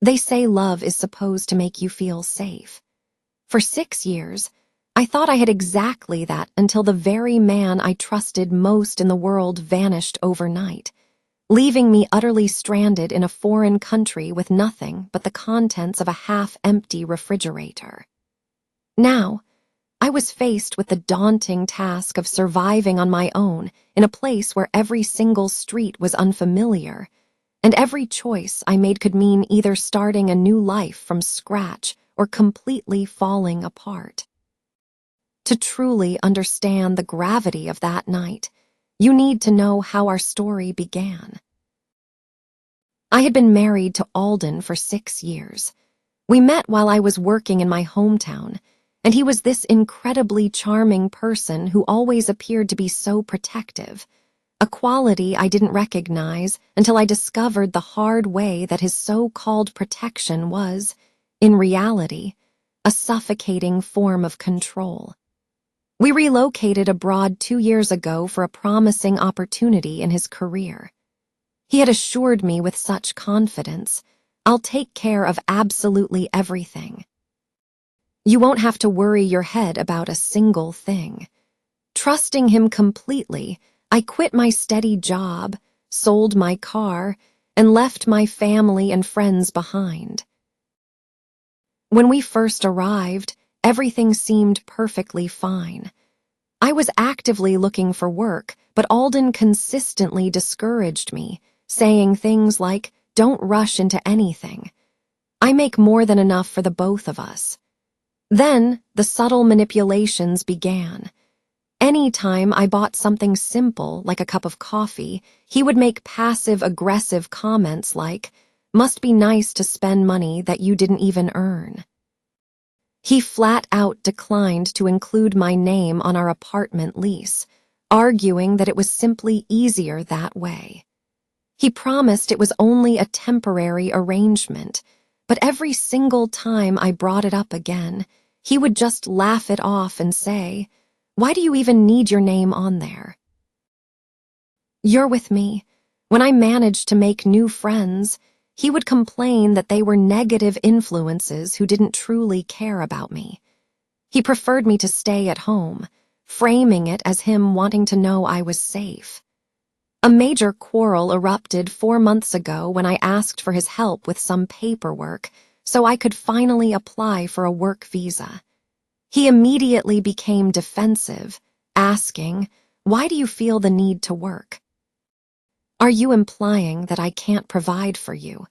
They say love is supposed to make you feel safe. For 6 years, I thought I had exactly that until the very man I trusted most in the world vanished overnight, leaving me utterly stranded in a foreign country with nothing but the contents of a half-empty refrigerator. Now, I was faced with the daunting task of surviving on my own in a place where every single street was unfamiliar, and every choice I made could mean either starting a new life from scratch or completely falling apart. To truly understand the gravity of that night, you need to know how our story began. I had been married to Alden for 6 years. We met while I was working in my hometown, and he was this incredibly charming person who always appeared to be so protective, a quality I didn't recognize until I discovered the hard way that his so-called protection was, in reality, a suffocating form of control. We relocated abroad 2 years ago for a promising opportunity in his career. He had assured me with such confidence, "I'll take care of absolutely everything. You won't have to worry your head about a single thing." Trusting him completely, I quit my steady job, sold my car, and left my family and friends behind. When we first arrived, everything seemed perfectly fine. I was actively looking for work, but Alden consistently discouraged me, saying things like, "Don't rush into anything. I make more than enough for the both of us." Then, the subtle manipulations began. Anytime I bought something simple, like a cup of coffee, he would make passive-aggressive comments like, "Must be nice to spend money that you didn't even earn." He flat out declined to include my name on our apartment lease, arguing that it was simply easier that way. He promised it was only a temporary arrangement, but every single time I brought it up again, he would just laugh it off and say, "Why do you even need your name on there?" "You're with me." When I managed to make new friends, he would complain that they were negative influences who didn't truly care about me. He preferred me to stay at home, framing it as him wanting to know I was safe. A major quarrel erupted 4 months ago when I asked for his help with some paperwork so I could finally apply for a work visa. He immediately became defensive, asking, "Why do you feel the need to work? Are you implying that I can't provide for you?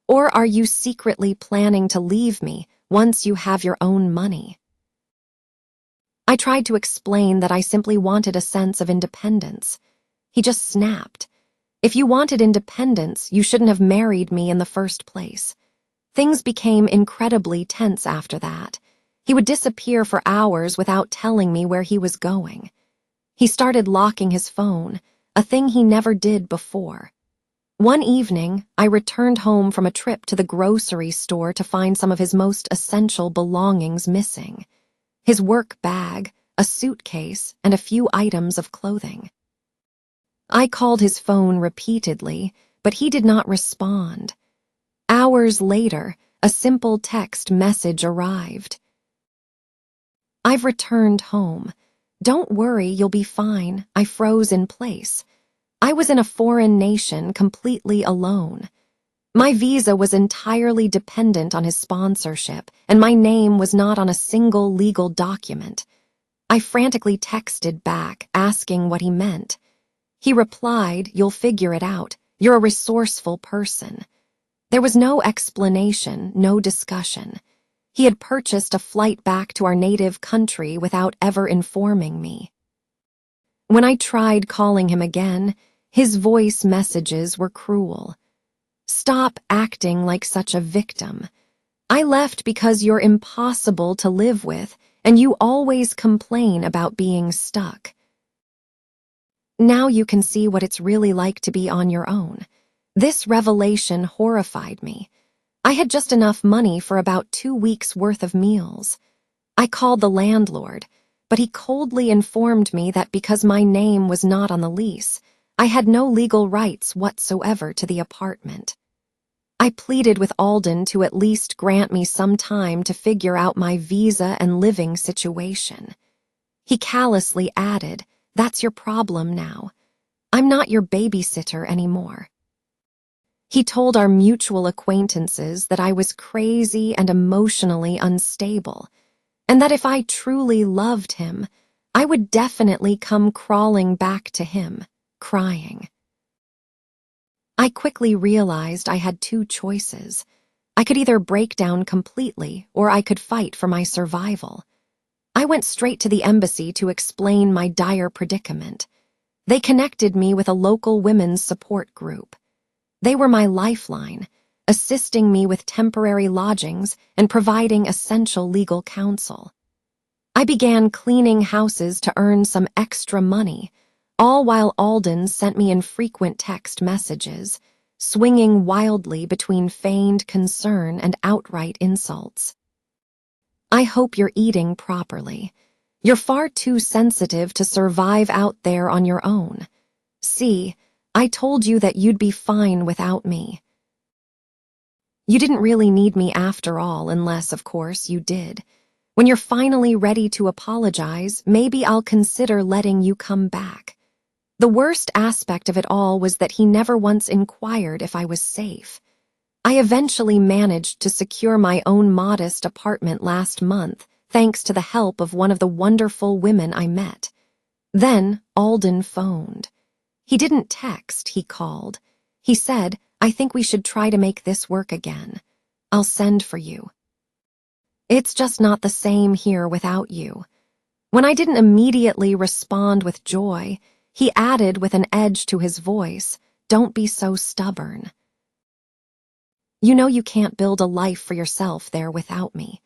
Or are you secretly planning to leave me once you have your own money?" I tried to explain that I simply wanted a sense of independence. He just snapped. "If you wanted independence, you shouldn't have married me in the first place." Things became incredibly tense after that. He would disappear for hours without telling me where he was going. He started locking his phone, a thing he never did before. One evening, I returned home from a trip to the grocery store to find some of his most essential belongings missing: his work bag, a suitcase, and a few items of clothing. I called his phone repeatedly, but he did not respond. Hours later, a simple text message arrived. "I've returned home. Don't worry, you'll be fine. I froze in place. I was in a foreign nation completely alone. My visa was entirely dependent on his sponsorship, and my name was not on a single legal document." I frantically texted back, asking what he meant. He replied, "You'll figure it out. You're a resourceful person." There was no explanation, no discussion. He had purchased a flight back to our native country without ever informing me. When I tried calling him again, his voice messages were cruel. "Stop acting like such a victim. I left because you're impossible to live with, and you always complain about being stuck. Now you can see what it's really like to be on your own." This revelation horrified me. I had just enough money for about 2 weeks' worth of meals. I called the landlord, but he coldly informed me that because my name was not on the lease, I had no legal rights whatsoever to the apartment. I pleaded with Alden to at least grant me some time to figure out my visa and living situation. He callously added, "That's your problem now. I'm not your babysitter anymore." He told our mutual acquaintances that I was crazy and emotionally unstable, and that if I truly loved him, I would definitely come crawling back to him, crying. I quickly realized I had two choices. I could either break down completely, or I could fight for my survival. I went straight to the embassy to explain my dire predicament. They connected me with a local women's support group. They were my lifeline, assisting me with temporary lodgings and providing essential legal counsel. I began cleaning houses to earn some extra money, all while Alden sent me infrequent text messages, swinging wildly between feigned concern and outright insults. "I hope you're eating properly. You're far too sensitive to survive out there on your own. See, I told you that you'd be fine without me. You didn't really need me after all, unless, of course, you did. When you're finally ready to apologize, maybe I'll consider letting you come back." The worst aspect of it all was that he never once inquired if I was safe. I eventually managed to secure my own modest apartment last month, thanks to the help of one of the wonderful women I met. Then Alden phoned. He didn't text, he called. He said, "I think we should try to make this work again. I'll send for you. It's just not the same here without you." When I didn't immediately respond with joy, he added with an edge to his voice, "Don't be so stubborn. You know you can't build a life for yourself there without me."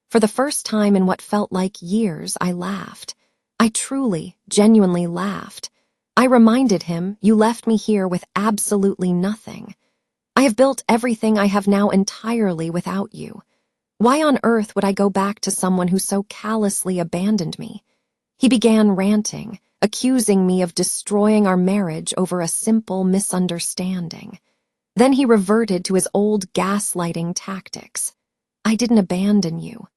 For the first time in what felt like years, I laughed. I truly, genuinely laughed. I reminded him, "You left me here with absolutely nothing. I have built everything I have now entirely without you. Why on earth would I go back to someone who so callously abandoned me?" He began ranting, accusing me of destroying our marriage over a simple misunderstanding. Then he reverted to his old gaslighting tactics. "I didn't abandon you.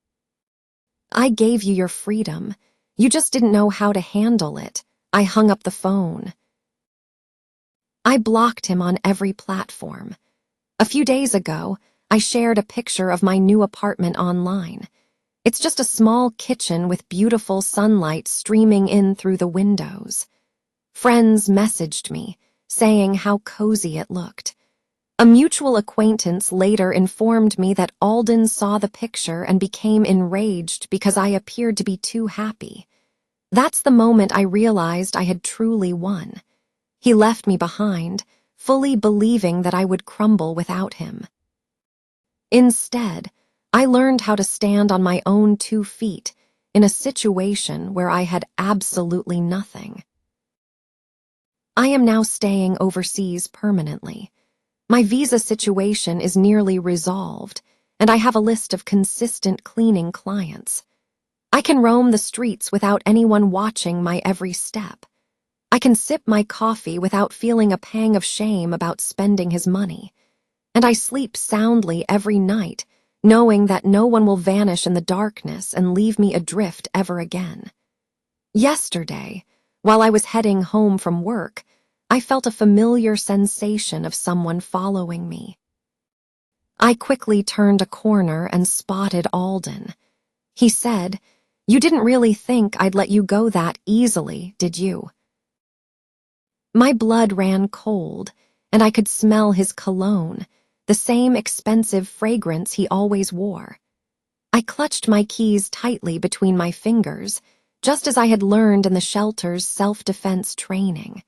I gave you your freedom. You just didn't know how to handle it." I hung up the phone. I blocked him on every platform. A few days ago, I shared a picture of my new apartment online. It's just a small kitchen with beautiful sunlight streaming in through the windows. Friends messaged me, saying how cozy it looked. A mutual acquaintance later informed me that Alden saw the picture and became enraged because I appeared to be too happy. That's the moment I realized I had truly won. He left me behind, fully believing that I would crumble without him. Instead, I learned how to stand on my own 2 feet in a situation where I had absolutely nothing. I am now staying overseas permanently. My visa situation is nearly resolved, and I have a list of consistent cleaning clients. I can roam the streets without anyone watching my every step. I can sip my coffee without feeling a pang of shame about spending his money. And I sleep soundly every night, knowing that no one will vanish in the darkness and leave me adrift ever again. Yesterday, while I was heading home from work, I felt a familiar sensation of someone following me. I quickly turned a corner and spotted Alden. He said, "You didn't really think I'd let you go that easily, did you?" My blood ran cold, and I could smell his cologne, the same expensive fragrance he always wore. I clutched my keys tightly between my fingers, just as I had learned in the shelter's self-defense training.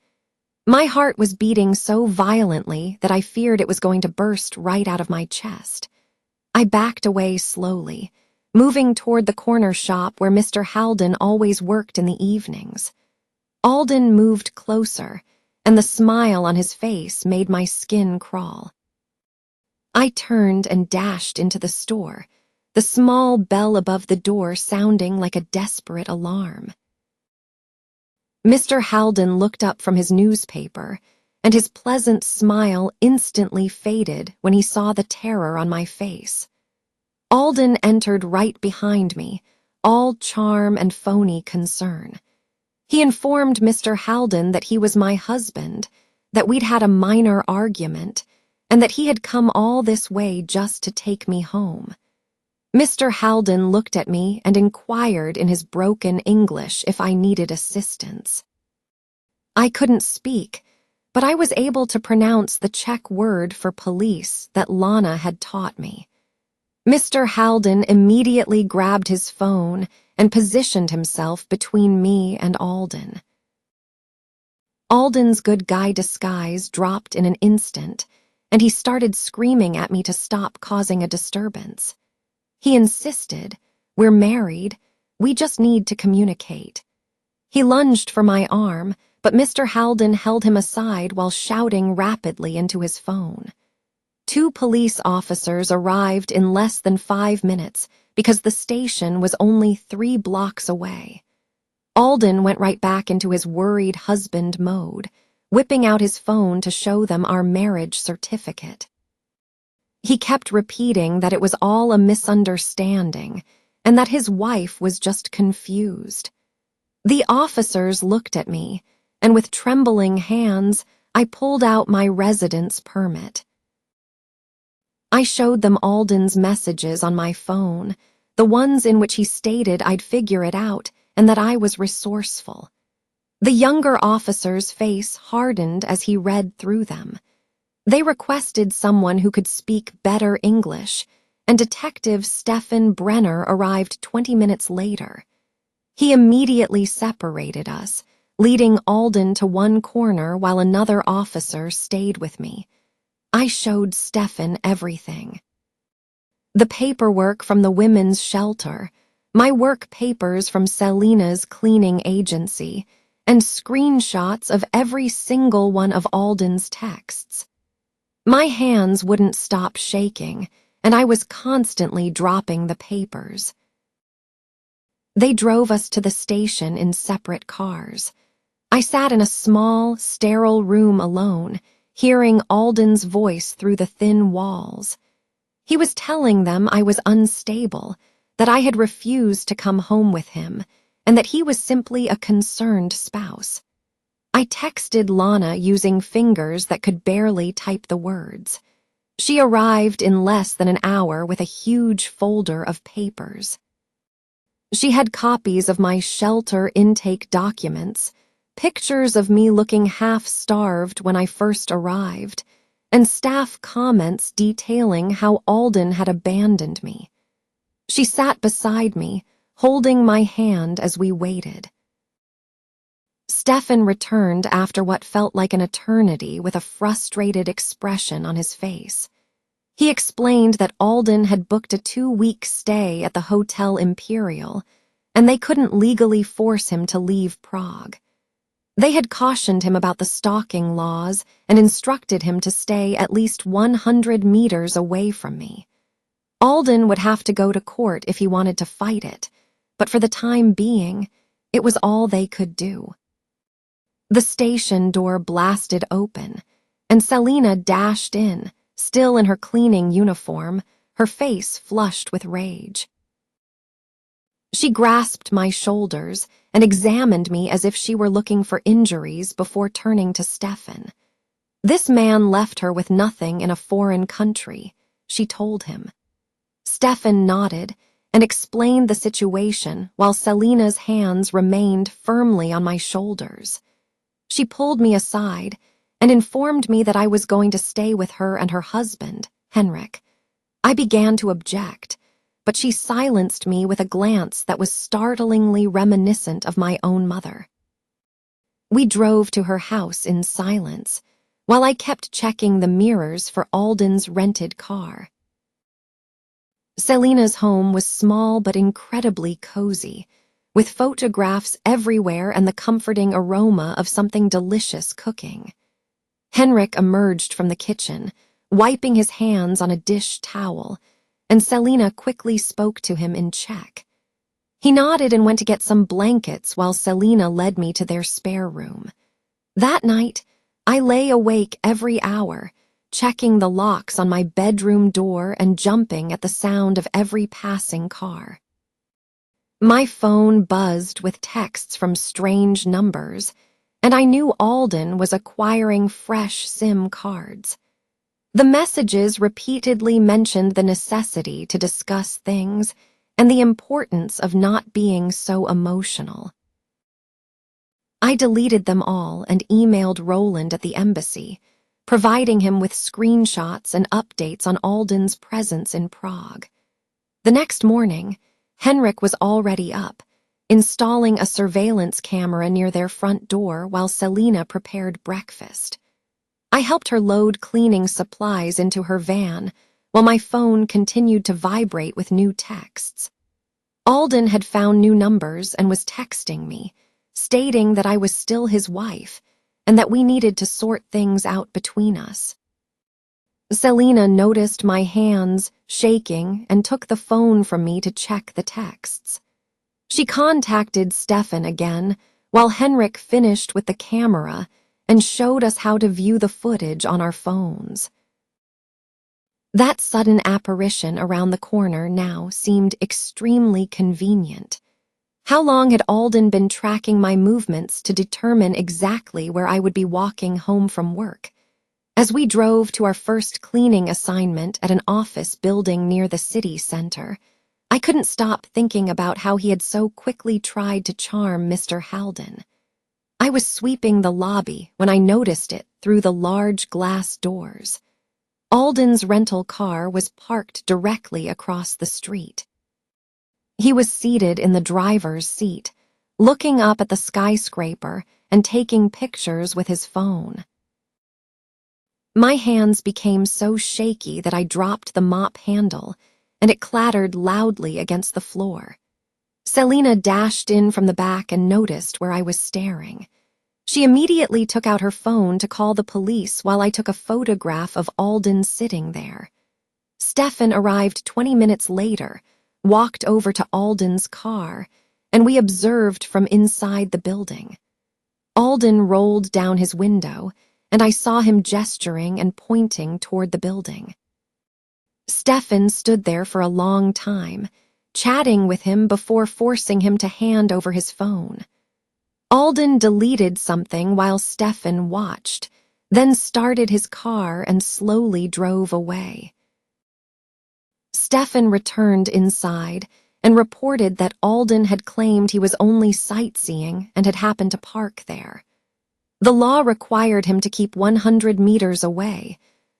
My heart was beating so violently that I feared it was going to burst right out of my chest. I backed away slowly, moving toward the corner shop where Mr. Alden always worked in the evenings. Alden moved closer, and the smile on his face made my skin crawl. I turned and dashed into the store, the small bell above the door sounding like a desperate alarm. Mr. Alden looked up from his newspaper, and his pleasant smile instantly faded when he saw the terror on my face. Alden entered right behind me, all charm and phony concern. He informed Mr. Alden that he was my husband, that we'd had a minor argument, and that he had come all this way just to take me home. Mr. Alden looked at me and inquired in his broken English if I needed assistance. I couldn't speak, but I was able to pronounce the Czech word for police that Lana had taught me. Mr. Alden immediately grabbed his phone and positioned himself between me and Alden. Alden's good guy disguise dropped in an instant, and he started screaming at me to stop causing a disturbance. He insisted, "We're married, we just need to communicate." He lunged for my arm, but Mr. Alden held him aside while shouting rapidly into his phone. 2 police officers arrived in less than 5 minutes because the station was only 3 blocks away. Alden went right back into his worried husband mode, whipping out his phone to show them our marriage certificate. He kept repeating that it was all a misunderstanding and that his wife was just confused. The officers looked at me, and with trembling hands, I pulled out my residence permit. I showed them Alden's messages on my phone, the ones in which he stated I'd figure it out and that I was resourceful. The younger officer's face hardened as he read through them. They requested someone who could speak better English, and Detective Stefan Brenner arrived 20 minutes later. He immediately separated us, leading Alden to one corner while another officer stayed with me. I showed Stefan everything. The paperwork from the women's shelter, my work papers from Selina's cleaning agency, and screenshots of every single one of Alden's texts. My hands wouldn't stop shaking, and I was constantly dropping the papers. They drove us to the station in separate cars. I sat in a small, sterile room alone, hearing Alden's voice through the thin walls. He was telling them I was unstable, that I had refused to come home with him, and that he was simply a concerned spouse. I texted Lana using fingers that could barely type the words. She arrived in less than an hour with a huge folder of papers. She had copies of my shelter intake documents, pictures of me looking half-starved when I first arrived, and staff comments detailing how Alden had abandoned me. She sat beside me, holding my hand as we waited. Stefan returned after what felt like an eternity with a frustrated expression on his face. He explained that Alden had booked a 2-week stay at the Hotel Imperial, and they couldn't legally force him to leave Prague. They had cautioned him about the stalking laws and instructed him to stay at least 100 meters away from me. Alden would have to go to court if he wanted to fight it, but for the time being, it was all they could do. The station door blasted open, and Selina dashed in, still in her cleaning uniform, her face flushed with rage. She grasped my shoulders and examined me as if she were looking for injuries before turning to Stefan. This man left her with nothing in a foreign country, she told him. Stefan nodded and explained the situation while Selina's hands remained firmly on my shoulders. She pulled me aside and informed me that I was going to stay with her and her husband, Henrik. I began to object, but she silenced me with a glance that was startlingly reminiscent of my own mother. We drove to her house in silence, while I kept checking the mirrors for Alden's rented car. Selina's home was small but incredibly cozy, with photographs everywhere and the comforting aroma of something delicious cooking. Henrik emerged from the kitchen, wiping his hands on a dish towel, and Selina quickly spoke to him in Czech. He nodded and went to get some blankets while Selina led me to their spare room. That night, I lay awake every hour, checking the locks on my bedroom door and jumping at the sound of every passing car. My phone buzzed with texts from strange numbers, and I knew Alden was acquiring fresh SIM cards. The messages repeatedly mentioned the necessity to discuss things and the importance of not being so emotional. I deleted them all and emailed Roland at the embassy, providing him with screenshots and updates on Alden's presence in Prague. The next morning, Henrik was already up, installing a surveillance camera near their front door while Selina prepared breakfast. I helped her load cleaning supplies into her van while my phone continued to vibrate with new texts. Alden had found new numbers and was texting me, stating that I was still his wife and that we needed to sort things out between us. Selina noticed my hands shaking and took the phone from me to check the texts. She contacted Stefan again while Henrik finished with the camera and showed us how to view the footage on our phones. That sudden apparition around the corner now seemed extremely convenient. How long had Alden been tracking my movements to determine exactly where I would be walking home from work? As we drove to our first cleaning assignment at an office building near the city center, I couldn't stop thinking about how he had so quickly tried to charm Mr. Alden. I was sweeping the lobby when I noticed it through the large glass doors. Alden's rental car was parked directly across the street. He was seated in the driver's seat, looking up at the skyscraper and taking pictures with his phone. My hands became so shaky that I dropped the mop handle, and it clattered loudly against the floor. Selina dashed in from the back and noticed where I was staring. She immediately took out her phone to call the police while I took a photograph of Alden sitting there. Stefan arrived 20 minutes later, walked over to Alden's car, and we observed from inside the building. Alden rolled down his window, and I saw him gesturing and pointing toward the building. Stefan stood there for a long time, chatting with him before forcing him to hand over his phone. Alden deleted something while Stefan watched, then started his car and slowly drove away. Stefan returned inside and reported that Alden had claimed he was only sightseeing and had happened to park there. The law required him to keep 100 meters away,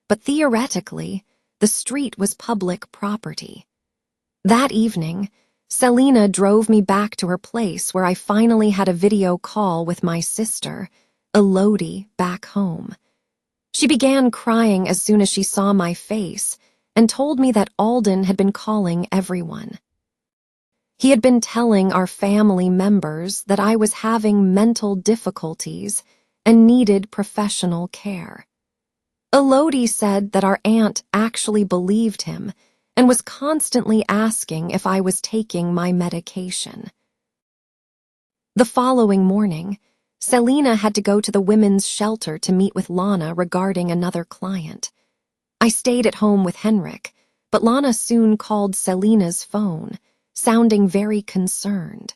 but theoretically, the street was public property. That evening, Selina drove me back to her place where I finally had a video call with my sister, Elodie, back home. She began crying as soon as she saw my face and told me that Alden had been calling everyone. He had been telling our family members that I was having mental difficulties and needed professional care. Elodie said that our aunt actually believed him and was constantly asking if I was taking my medication. The following morning, Selina had to go to the women's shelter to meet with Lana regarding another client. I stayed at home with Henrik, but Lana soon called Selina's phone, sounding very concerned.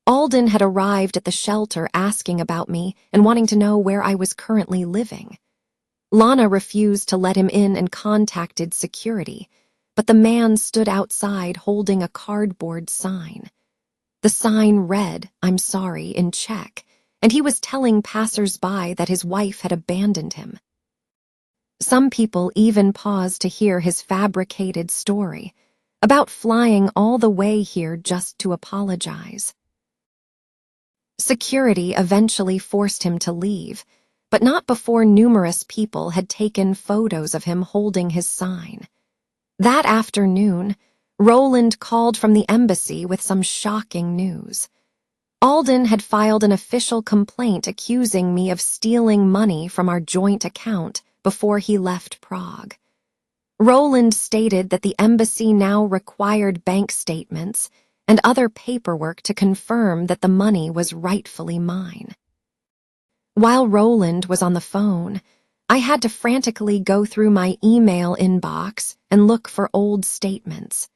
Alden had arrived at the shelter asking about me and wanting to know where I was currently living. Lana refused to let him in and contacted security, but the man stood outside holding a cardboard sign. The sign read, "I'm sorry," in Czech, and he was telling passers-by that his wife had abandoned him. Some people even paused to hear his fabricated story about flying all the way here just to apologize. Security eventually forced him to leave, but not before numerous people had taken photos of him holding his sign. That afternoon, Roland called from the embassy with some shocking news. Alden had filed an official complaint accusing me of stealing money from our joint account before he left Prague. Roland stated that the embassy now required bank statements and other paperwork to confirm that the money was rightfully mine. While Roland was on the phone, I had to frantically go through my email inbox and look for old statements.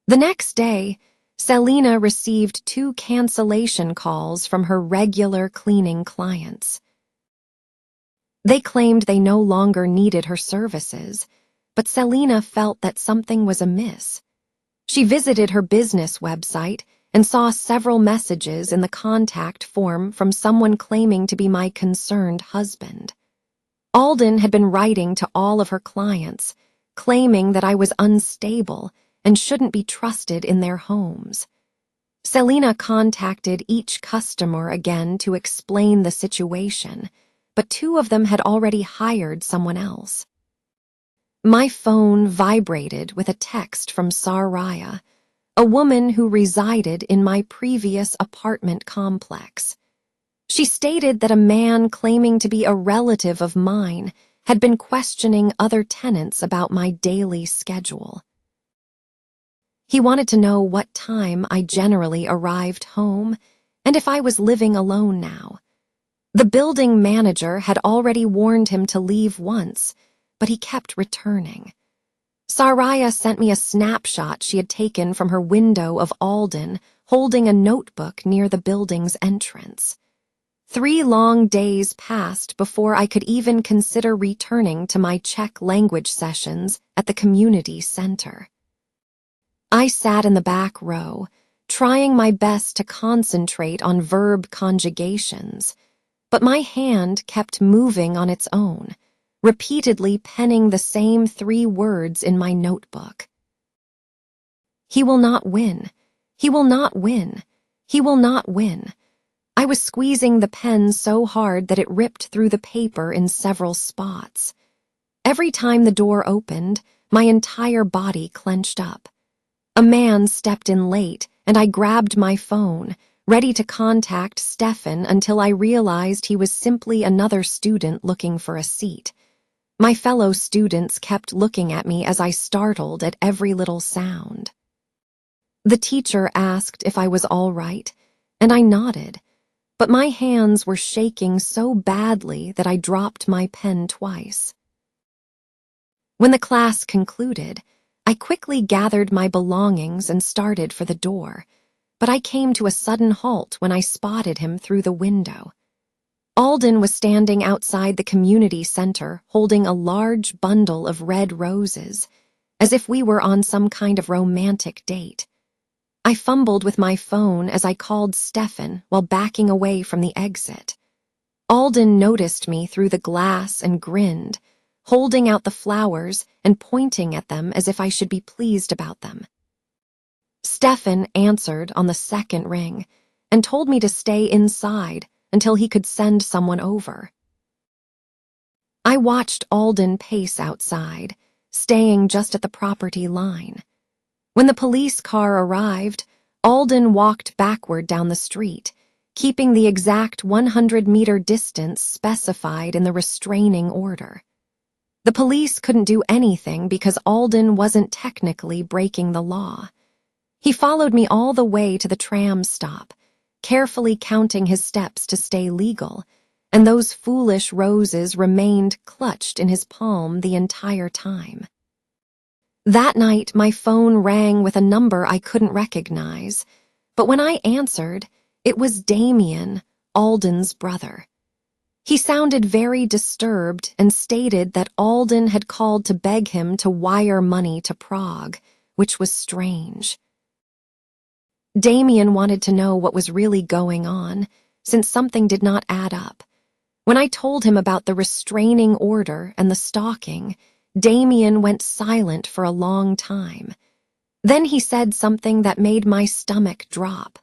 The next day, Selena received 2 cancellation calls from her regular cleaning clients. They claimed they no longer needed her services, but Selena felt that something was amiss. She visited her business website and saw several messages in the contact form from someone claiming to be my concerned husband. Alden had been writing to all of her clients, claiming that I was unstable and shouldn't be trusted in their homes. Selena contacted each customer again to explain the situation, but 2 of them had already hired someone else. My phone vibrated with a text from Saraya, a woman who resided in my previous apartment complex. She stated that a man claiming to be a relative of mine had been questioning other tenants about my daily schedule. He wanted to know what time I generally arrived home and if I was living alone now. The building manager had already warned him to leave once, but he kept returning. Saraya sent me a snapshot she had taken from her window of Alden holding a notebook near the building's entrance. 3 long days passed before I could even consider returning to my Czech language sessions at the community center. I sat in the back row, trying my best to concentrate on verb conjugations, but my hand kept moving on its own, repeatedly penning the same 3 words in my notebook. He will not win. He will not win. He will not win. I was squeezing the pen so hard that it ripped through the paper in several spots. Every time the door opened, my entire body clenched up. A man stepped in late, and I grabbed my phone, ready to contact Stefan until I realized he was simply another student looking for a seat. My fellow students kept looking at me as I startled at every little sound. The teacher asked if I was all right, and I nodded, but my hands were shaking so badly that I dropped my pen twice. When the class concluded, I quickly gathered my belongings and started for the door, but I came to a sudden halt when I spotted him through the window. Alden was standing outside the community center holding a large bundle of red roses, as if we were on some kind of romantic date. I fumbled with my phone as I called Stefan while backing away from the exit. Alden noticed me through the glass and grinned, holding out the flowers and pointing at them as if I should be pleased about them. Stefan answered on the second ring and told me to stay inside until he could send someone over. I watched Alden pace outside, staying just at the property line. When the police car arrived, Alden walked backward down the street, keeping the exact 100-meter distance specified in the restraining order. The police couldn't do anything because Alden wasn't technically breaking the law. He followed me all the way to the tram stop, carefully counting his steps to stay legal, and those foolish roses remained clutched in his palm the entire time. That night, my phone rang with a number I couldn't recognize, but when I answered, it was Damien, Alden's brother. He sounded very disturbed and stated that Alden had called to beg him to wire money to Prague, which was strange. Damien wanted to know what was really going on, since something did not add up. When I told him about the restraining order and the stalking, Damien went silent for a long time. Then he said something that made my stomach drop.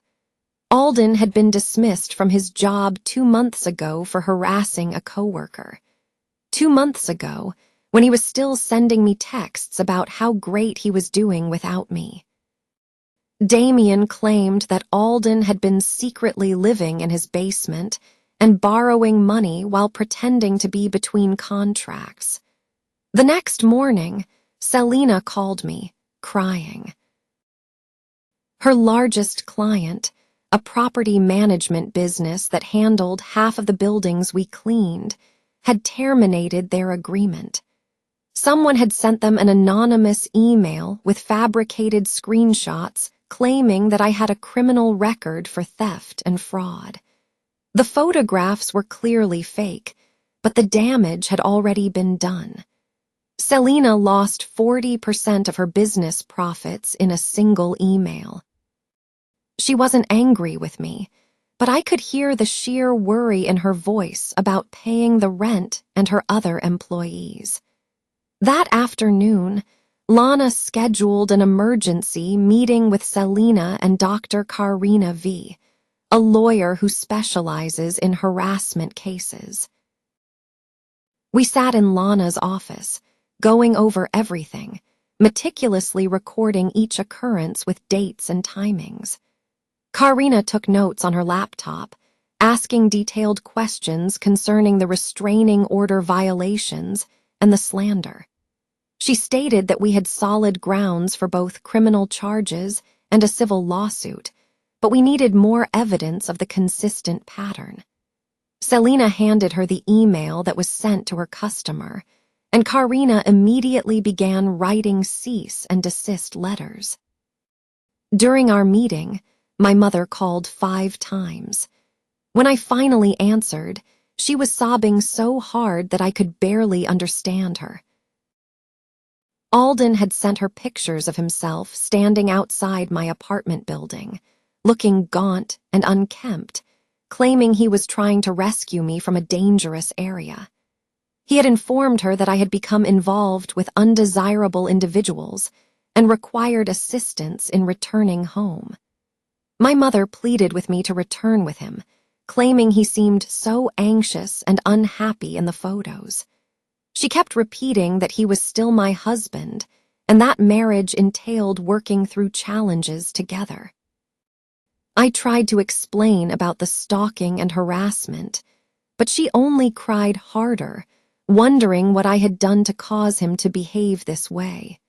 Alden had been dismissed from his job 2 months ago for harassing a coworker. 2 months ago, when he was still sending me texts about how great he was doing without me. Damien claimed that Alden had been secretly living in his basement and borrowing money while pretending to be between contracts. The next morning, Selena called me, crying. Her largest client, a property management business that handled half of the buildings we cleaned, had terminated their agreement. Someone had sent them an anonymous email with fabricated screenshots claiming that I had a criminal record for theft and fraud. The photographs were clearly fake, but the damage had already been done. Selena lost 40% of her business profits in a single email. She wasn't angry with me, but I could hear the sheer worry in her voice about paying the rent and her other employees. That afternoon, Lana scheduled an emergency meeting with Selena and Dr. Karina V., a lawyer who specializes in harassment cases. We sat in Lana's office, going over everything, meticulously recording each occurrence with dates and timings. Karina took notes on her laptop, asking detailed questions concerning the restraining order violations and the slander. She stated that we had solid grounds for both criminal charges and a civil lawsuit, but we needed more evidence of the consistent pattern. Selena handed her the email that was sent to her customer, and Karina immediately began writing cease and desist letters. During our meeting, my mother called 5 times. When I finally answered, she was sobbing so hard that I could barely understand her. Alden had sent her pictures of himself standing outside my apartment building, looking gaunt and unkempt, claiming he was trying to rescue me from a dangerous area. He had informed her that I had become involved with undesirable individuals and required assistance in returning home. My mother pleaded with me to return with him, claiming he seemed so anxious and unhappy in the photos. She kept repeating that he was still my husband, and that marriage entailed working through challenges together. I tried to explain about the stalking and harassment, but she only cried harder, wondering what I had done to cause him to behave this way.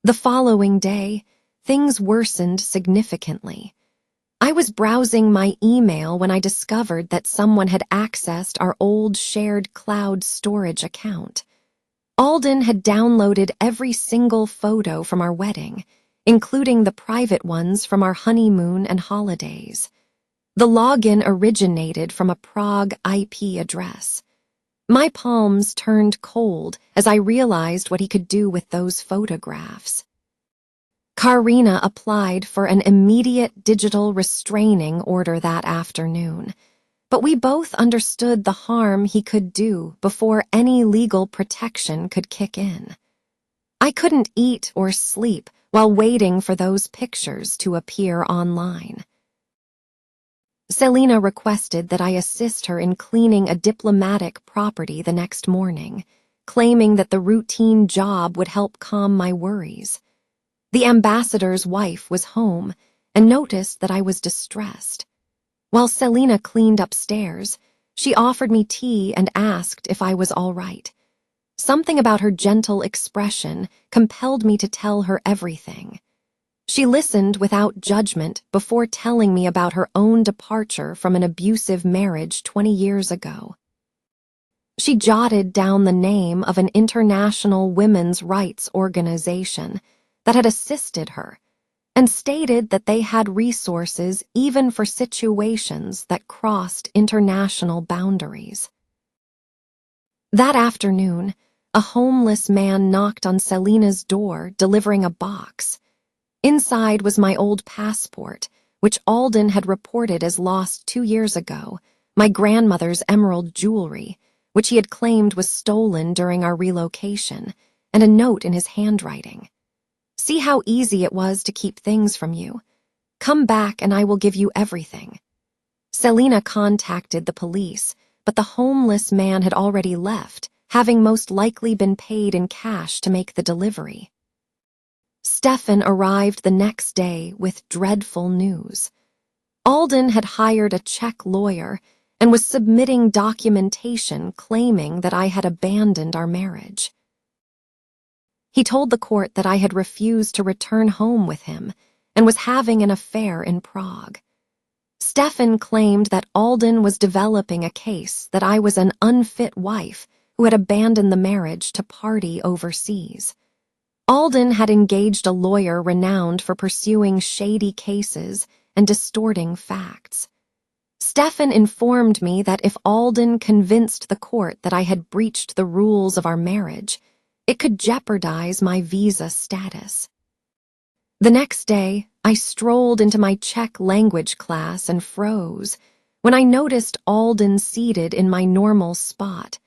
The following day, things worsened significantly. I was browsing my email when I discovered that someone had accessed our old shared cloud storage account. Alden had downloaded every single photo from our wedding, including the private ones from our honeymoon and holidays. The login originated from a Prague IP address. My palms turned cold as I realized what he could do with those photographs. Karina applied for an immediate digital restraining order that afternoon, but we both understood the harm he could do before any legal protection could kick in. I couldn't eat or sleep while waiting for those pictures to appear online. Selena requested that I assist her in cleaning a diplomatic property the next morning, claiming that the routine job would help calm my worries. The ambassador's wife was home and noticed that I was distressed. While Selena cleaned upstairs, she offered me tea and asked if I was all right. Something about her gentle expression compelled me to tell her everything. She listened without judgment before telling me about her own departure from an abusive marriage 20 years ago. She jotted down the name of an international women's rights organization that had assisted her and stated that they had resources even for situations that crossed international boundaries. That afternoon, a homeless man knocked on Selena's door delivering a box. Inside was my old passport, which Alden had reported as lost 2 years ago, my grandmother's emerald jewelry, which he had claimed was stolen during our relocation, and a note in his handwriting. See how easy it was to keep things from you. Come back and I will give you everything. Selena contacted the police, but the homeless man had already left, having most likely been paid in cash to make the delivery. Stefan arrived the next day with dreadful news. Alden had hired a Czech lawyer and was submitting documentation claiming that I had abandoned our marriage. He told the court that I had refused to return home with him and was having an affair in Prague. Stefan claimed that Alden was developing a case that I was an unfit wife who had abandoned the marriage to party overseas. Alden had engaged a lawyer renowned for pursuing shady cases and distorting facts. Stefan informed me that if Alden convinced the court that I had breached the rules of our marriage, it could jeopardize my visa status. The next day, I strolled into my Czech language class and froze when I noticed Alden seated in my normal spot,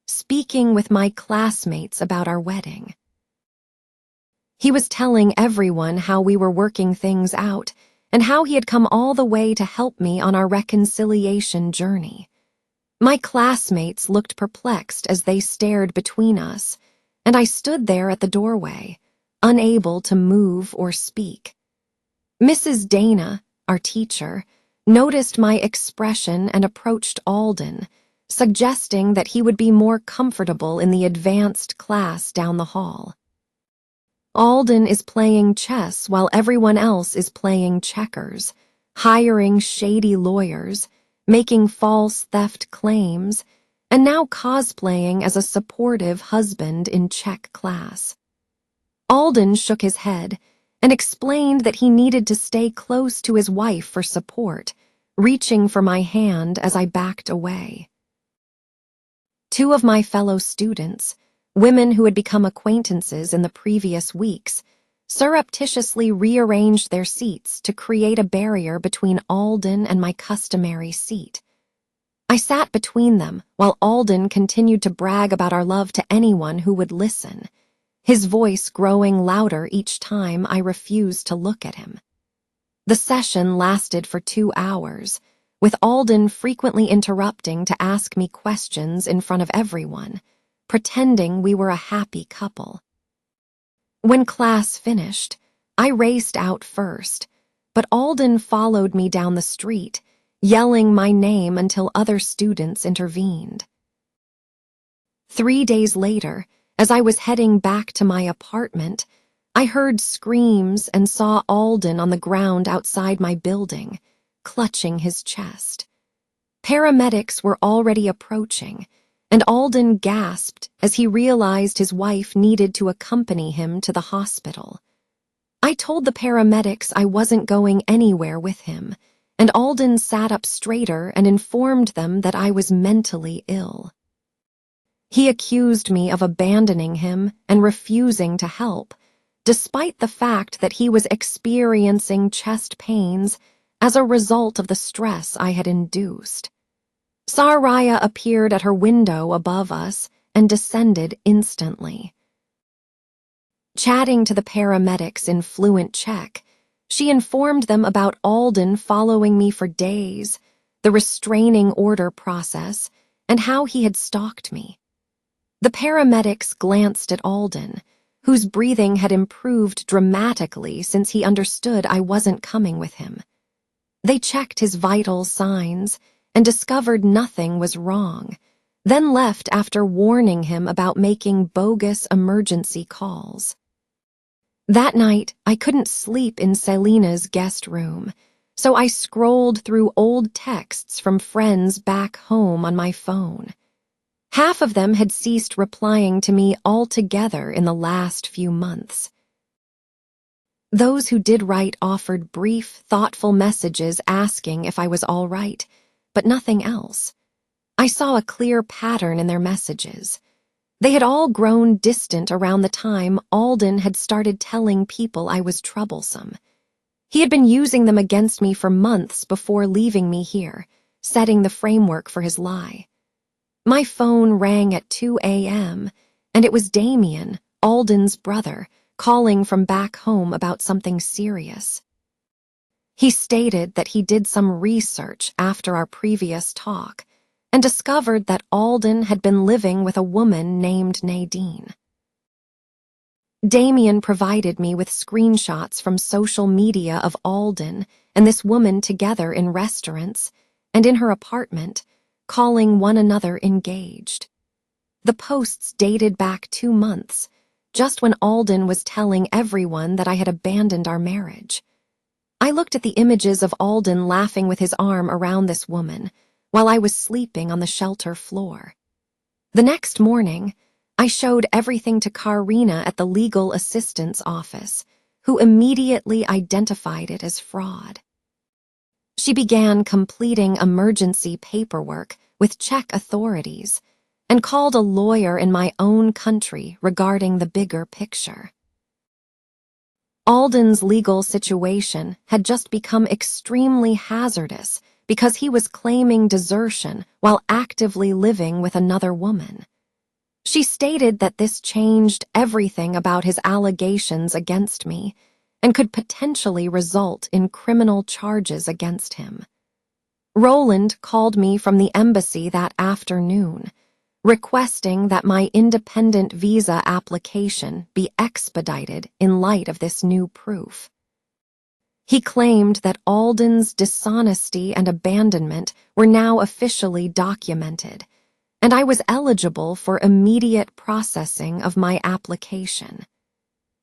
speaking with my classmates about our wedding. He was telling everyone how we were working things out and how he had come all the way to help me on our reconciliation journey. My classmates looked perplexed as they stared between us, and I stood there at the doorway, unable to move or speak. Mrs. Dana, our teacher, noticed my expression and approached Alden, suggesting that he would be more comfortable in the advanced class down the hall. Alden is playing chess while everyone else is playing checkers, hiring shady lawyers, making false theft claims, and now cosplaying as a supportive husband in Czech class. Alden shook his head and explained that he needed to stay close to his wife for support, reaching for my hand as I backed away. Two of my fellow students, women who had become acquaintances in the previous weeks, surreptitiously rearranged their seats to create a barrier between Alden and my customary seat. I sat between them while Alden continued to brag about our love to anyone who would listen, his voice growing louder each time I refused to look at him. The session lasted for 2 hours, with Alden frequently interrupting to ask me questions in front of everyone, pretending we were a happy couple. When class finished, I raced out first, but Alden followed me down the street, yelling my name until other students intervened. 3 days later, as I was heading back to my apartment, I heard screams and saw Alden on the ground outside my building, clutching his chest. Paramedics were already approaching, and Alden gasped as he realized his wife needed to accompany him to the hospital. I told the paramedics I wasn't going anywhere with him, and Alden sat up straighter and informed them that I was mentally ill. He accused me of abandoning him and refusing to help, despite the fact that he was experiencing chest pains as a result of the stress I had induced. Saraya appeared at her window above us and descended instantly. Chatting to the paramedics in fluent Czech, she informed them about Alden following me for days, the restraining order process, and how he had stalked me. The paramedics glanced at Alden, whose breathing had improved dramatically since he understood I wasn't coming with him. They checked his vital signs and discovered nothing was wrong, then left after warning him about making bogus emergency calls. That night, I couldn't sleep in Selina's guest room, so I scrolled through old texts from friends back home on my phone. Half of them had ceased replying to me altogether in the last few months. Those who did write offered brief, thoughtful messages asking if I was all right, but nothing else. I saw a clear pattern in their messages. They had all grown distant around the time Alden had started telling people I was troublesome. He had been using them against me for months before leaving me here, setting the framework for his lie. My phone rang at 2 a.m., and it was Damien, Alden's brother, calling from back home about something serious. He stated that he did some research after our previous talk and discovered that Alden had been living with a woman named Nadine. Damien provided me with screenshots from social media of Alden and this woman together in restaurants and in her apartment, calling one another engaged. The posts dated back 2 months, just when Alden was telling everyone that I had abandoned our marriage. I looked at the images of Alden laughing with his arm around this woman while I was sleeping on the shelter floor. The next morning, I showed everything to Karina at the legal assistance office, who immediately identified it as fraud. She began completing emergency paperwork with Czech authorities and called a lawyer in my own country regarding the bigger picture. Alden's legal situation had just become extremely hazardous because he was claiming desertion while actively living with another woman. She stated that this changed everything about his allegations against me and could potentially result in criminal charges against him. Roland called me from the embassy that afternoon, requesting that my independent visa application be expedited in light of this new proof. He claimed that Alden's dishonesty and abandonment were now officially documented, and I was eligible for immediate processing of my application.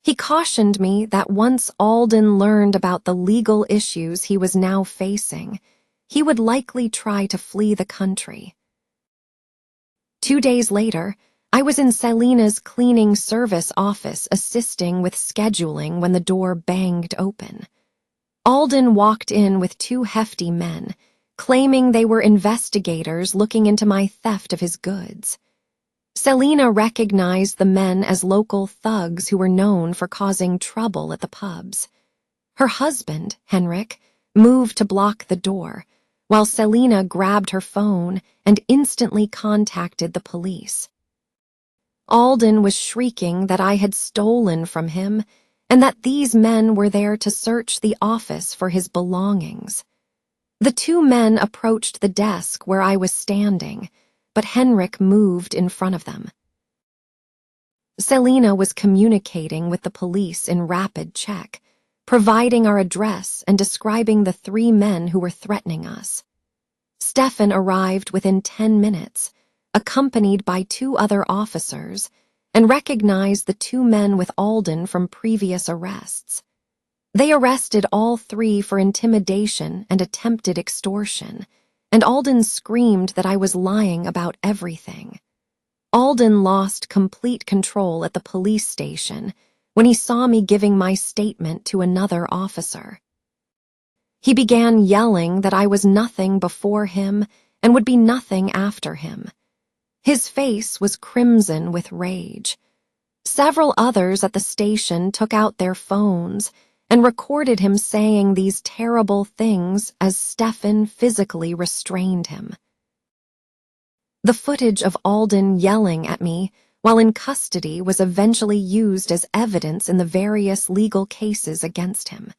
He cautioned me that once Alden learned about the legal issues he was now facing, he would likely try to flee the country. 2 days later, I was in Selina's cleaning service office assisting with scheduling when the door banged open. Alden walked in with 2 hefty men, claiming they were investigators looking into my theft of his goods. Selina recognized the men as local thugs who were known for causing trouble at the pubs. Her husband, Henrik, moved to block the door, while Selina grabbed her phone and instantly contacted the police. Alden was shrieking that I had stolen from him and that these men were there to search the office for his belongings. The 2 men approached the desk where I was standing, but Henrik moved in front of them. Selina was communicating with the police in rapid Czech, providing our address and describing the 3 men who were threatening us. Stefan arrived within 10 minutes, accompanied by 2 other officers, and recognized the 2 men with Alden from previous arrests. They arrested all 3 for intimidation and attempted extortion, and Alden screamed that I was lying about everything. Alden lost complete control at the police station when he saw me giving my statement to another officer. He began yelling that I was nothing before him and would be nothing after him. His face was crimson with rage. Several others at the station took out their phones and recorded him saying these terrible things as Stefan physically restrained him. The footage of Alden yelling at me while in custody was eventually used as evidence in the various legal cases against him.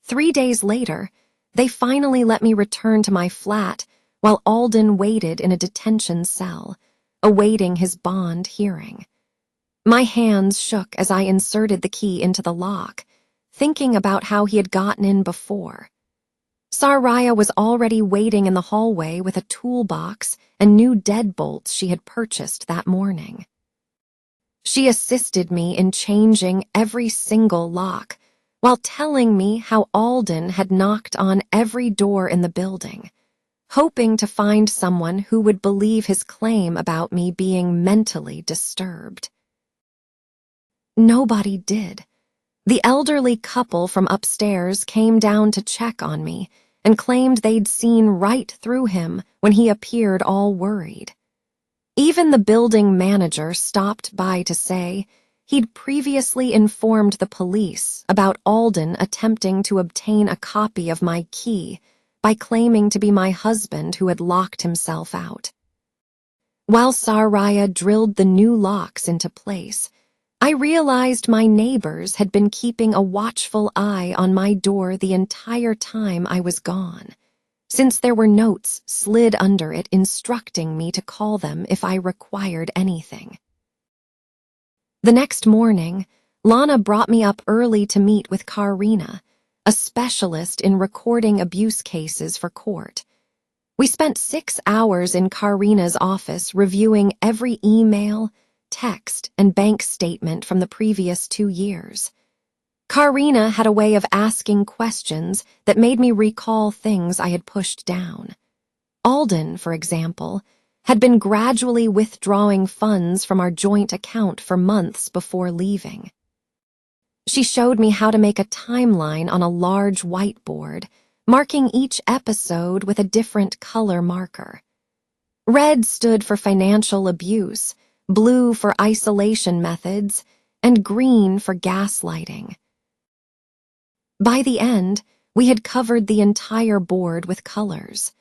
3 days later, they finally let me return to my flat while Alden waited in a detention cell, awaiting his bond hearing. My hands shook as I inserted the key into the lock, thinking about how he had gotten in before. Saraya was already waiting in the hallway with a toolbox and new deadbolts she had purchased that morning. She assisted me in changing every single lock, while telling me how Alden had knocked on every door in the building, hoping to find someone who would believe his claim about me being mentally disturbed. Nobody did. The elderly couple from upstairs came down to check on me and claimed they'd seen right through him when he appeared all worried. Even the building manager stopped by to say he'd previously informed the police about Alden attempting to obtain a copy of my key by claiming to be my husband who had locked himself out. While Saraya drilled the new locks into place, I realized my neighbors had been keeping a watchful eye on my door the entire time I was gone, since there were notes slid under it instructing me to call them if I required anything. The next morning, Lana brought me up early to meet with Karina, a specialist in recording abuse cases for court. We spent 6 hours in Karina's office reviewing every email, text, and bank statement from the previous 2 years. Karina had a way of asking questions that made me recall things I had pushed down. Alden, for example, had been gradually withdrawing funds from our joint account for months before leaving. She showed me how to make a timeline on a large whiteboard, marking each episode with a different color marker. Red stood for financial abuse, blue for isolation methods, and green for gaslighting. By the end, we had covered the entire board with colors.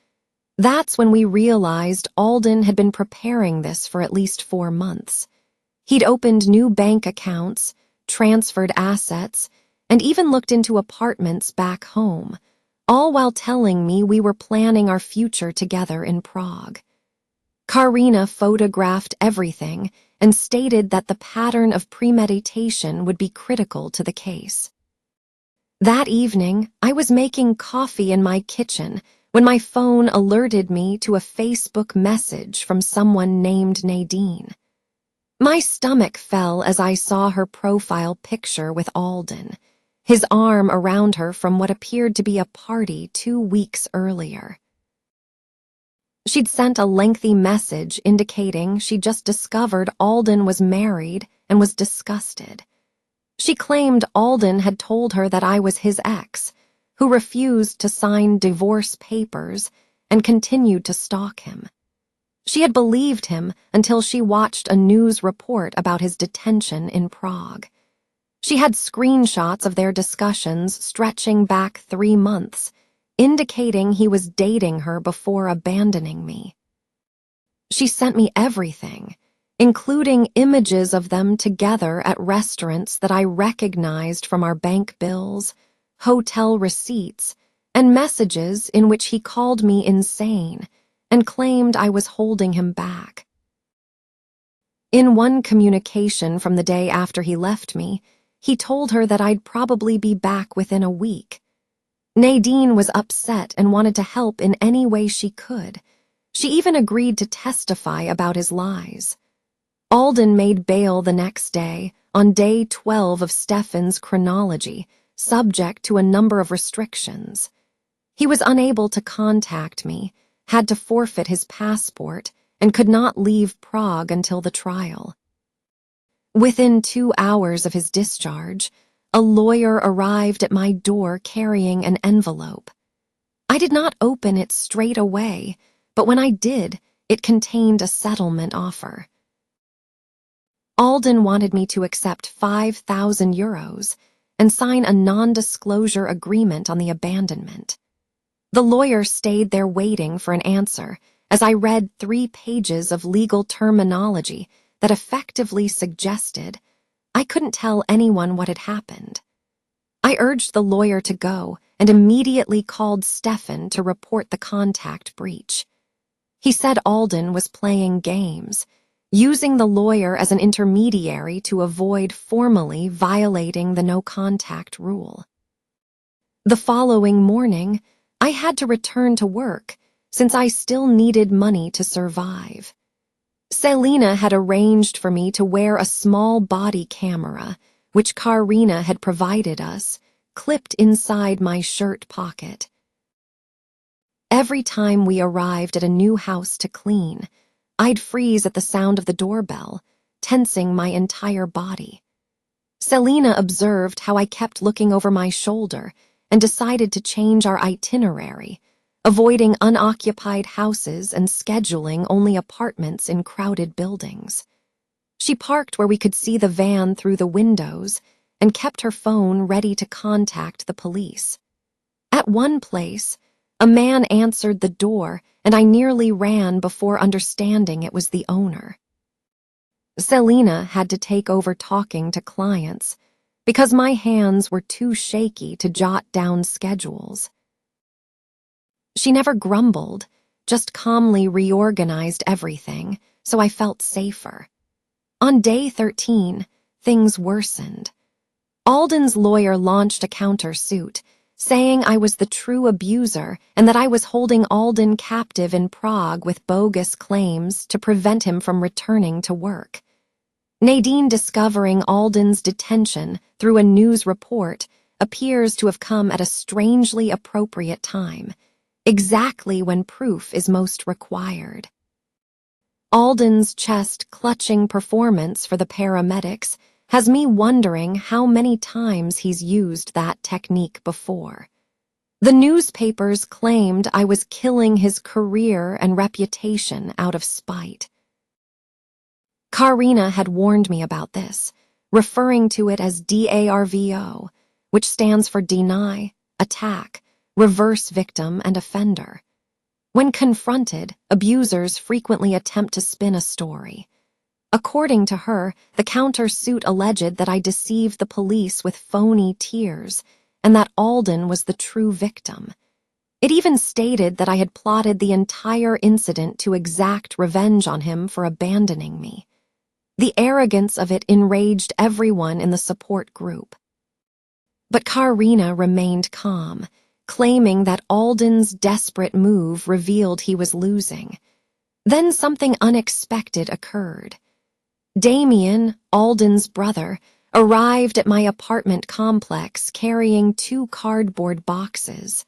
That's when we realized Alden had been preparing this for at least 4 months. He'd opened new bank accounts, transferred assets, and even looked into apartments back home, all while telling me we were planning our future together in Prague. Karina photographed everything and stated that the pattern of premeditation would be critical to the case. That evening, I was making coffee in my kitchen when my phone alerted me to a Facebook message from someone named Nadine. My stomach fell as I saw her profile picture with Alden, his arm around her from what appeared to be a party 2 weeks earlier. She'd sent a lengthy message indicating she'd just discovered Alden was married and was disgusted. She claimed Alden had told her that I was his ex, who refused to sign divorce papers and continued to stalk him. She had believed him until she watched a news report about his detention in Prague. She had screenshots of their discussions stretching back 3 months, indicating he was dating her before abandoning me. She sent me everything, including images of them together at restaurants that I recognized from our bank bills, hotel receipts, and messages in which he called me insane and claimed I was holding him back. In one communication from the day after he left me, he told her that I'd probably be back within a week. Nadine was upset and wanted to help in any way she could. She even agreed to testify about his lies. Alden made bail the next day, on day 12 of Stefan's chronology, subject to a number of restrictions. He was unable to contact me, had to forfeit his passport, and could not leave Prague until the trial. Within 2 hours of his discharge, a lawyer arrived at my door carrying an envelope. I did not open it straight away, but when I did, it contained a settlement offer. Alden wanted me to accept 5,000 euros and sign a non-disclosure agreement on the abandonment. The lawyer stayed there waiting for an answer as I read 3 pages of legal terminology that effectively suggested I couldn't tell anyone what had happened. I urged the lawyer to go and immediately called Stefan to report the contact breach. He said Alden was playing games, using the lawyer as an intermediary to avoid formally violating the no-contact rule. The following morning, I had to return to work since I still needed money to survive. Selina had arranged for me to wear a small body camera, which Karina had provided us, clipped inside my shirt pocket. Every time we arrived at a new house to clean, I'd freeze at the sound of the doorbell, tensing my entire body. Selina observed how I kept looking over my shoulder and decided to change our itinerary, avoiding unoccupied houses and scheduling only apartments in crowded buildings. She parked where we could see the van through the windows and kept her phone ready to contact the police. At one place, a man answered the door and I nearly ran before understanding it was the owner. Selina had to take over talking to clients because my hands were too shaky to jot down schedules. She never grumbled, just calmly reorganized everything, so I felt safer. On day 13, things worsened. Alden's lawyer launched a countersuit, saying I was the true abuser and that I was holding Alden captive in Prague with bogus claims to prevent him from returning to work. Nadine discovering Alden's detention through a news report appears to have come at a strangely appropriate time, exactly when proof is most required. Alden's chest-clutching performance for the paramedics has me wondering how many times he's used that technique before. The newspapers claimed I was killing his career and reputation out of spite. Karina had warned me about this, referring to it as DARVO, which stands for deny, attack, reverse victim, and offender. When confronted, abusers frequently attempt to spin a story. According to her, the countersuit alleged that I deceived the police with phony tears and that Alden was the true victim. It even stated that I had plotted the entire incident to exact revenge on him for abandoning me. The arrogance of it enraged everyone in the support group. But Karina remained calm, claiming that Alden's desperate move revealed he was losing. Then something unexpected occurred. Damien, Alden's brother, arrived at my apartment complex carrying 2 cardboard boxes.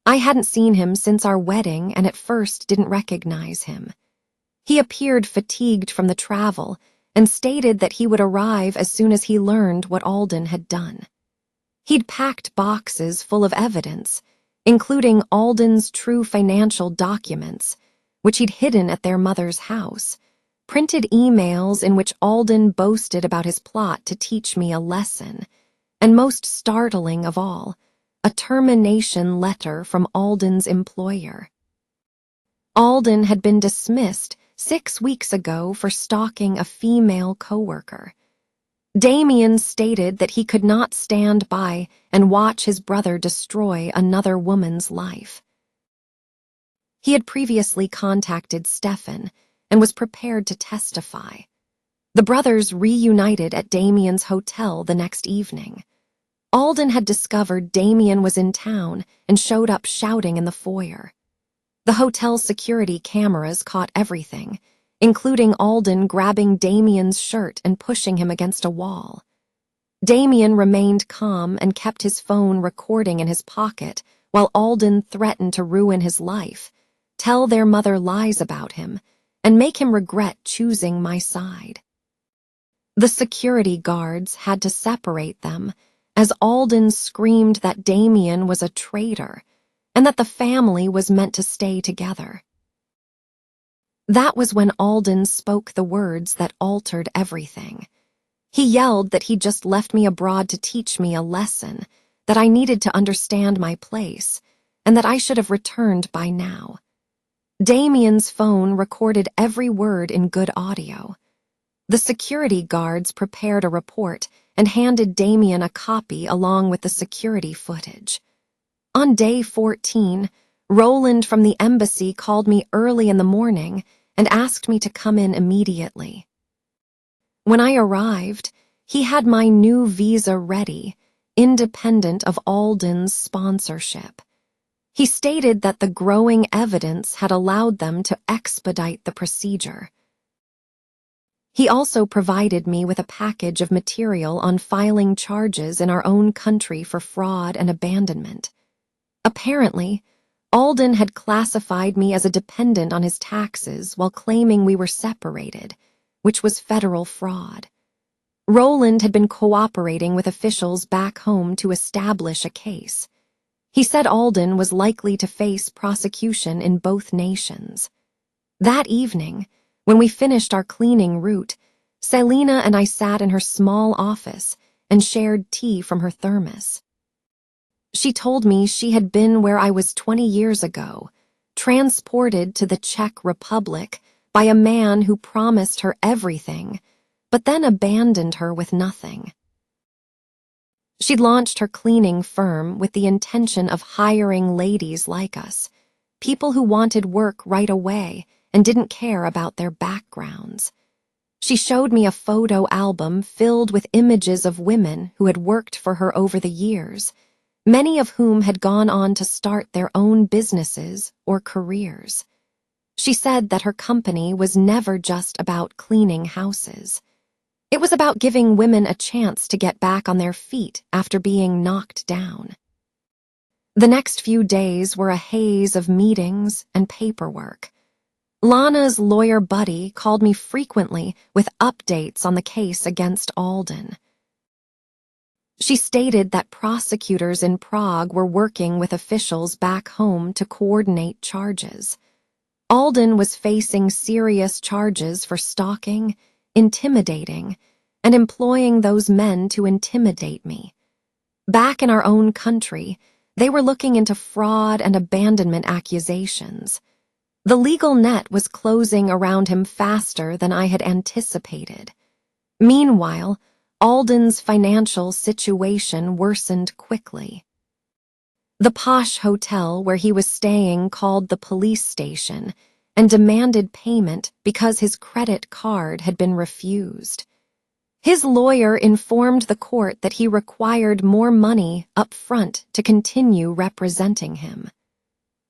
I hadn't seen him since our wedding and at first didn't recognize him. He appeared fatigued from the travel and stated that he would arrive as soon as he learned what Alden had done. He'd packed boxes full of evidence, including Alden's true financial documents, which he'd hidden at their mother's house, printed emails in which Alden boasted about his plot to teach me a lesson, and most startling of all, a termination letter from Alden's employer. Alden had been dismissed 6 weeks ago for stalking a female coworker. Damien stated that he could not stand by and watch his brother destroy another woman's life. He had previously contacted Stefan and was prepared to testify. The brothers reunited at Damien's hotel the next evening. Alden had discovered Damien was in town and showed up shouting in the foyer. The hotel's security cameras caught everything, including Alden grabbing Damien's shirt and pushing him against a wall. Damien remained calm and kept his phone recording in his pocket while Alden threatened to ruin his life, tell their mother lies about him, and make him regret choosing my side. The security guards had to separate them as Alden screamed that Damien was a traitor and that the family was meant to stay together. That was when Alden spoke the words that altered everything. He yelled that he'd just left me abroad to teach me a lesson, that I needed to understand my place, and that I should have returned by now. Damien's phone recorded every word in good audio. The security guards prepared a report and handed Damien a copy along with the security footage. On day 14, Roland from the embassy called me early in the morning and asked me to come in immediately. When I arrived, he had my new visa ready, independent of Alden's sponsorship. He stated that the growing evidence had allowed them to expedite the procedure. He also provided me with a package of material on filing charges in our own country for fraud and abandonment. Apparently, Alden had classified me as a dependent on his taxes while claiming we were separated, which was federal fraud. Roland had been cooperating with officials back home to establish a case. He said Alden was likely to face prosecution in both nations. That evening, when we finished our cleaning route, Selena and I sat in her small office and shared tea from her thermos. She told me she had been where I was 20 years ago, transported to the Czech Republic by a man who promised her everything, but then abandoned her with nothing. She'd launched her cleaning firm with the intention of hiring ladies like us, people who wanted work right away and didn't care about their backgrounds. She showed me a photo album filled with images of women who had worked for her over the years, many of whom had gone on to start their own businesses or careers. She said that her company was never just about cleaning houses. It was about giving women a chance to get back on their feet after being knocked down. The next few days were a haze of meetings and paperwork. Lana's lawyer buddy called me frequently with updates on the case against Alden. She stated that prosecutors in Prague were working with officials back home to coordinate charges. Alden was facing serious charges for stalking, intimidating, and employing those men to intimidate me. Back in our own country, they were looking into fraud and abandonment accusations. The legal net was closing around him faster than I had anticipated. Meanwhile, Alden's financial situation worsened quickly. The posh hotel where he was staying called the police station and demanded payment because his credit card had been refused. His lawyer informed the court that he required more money up front to continue representing him.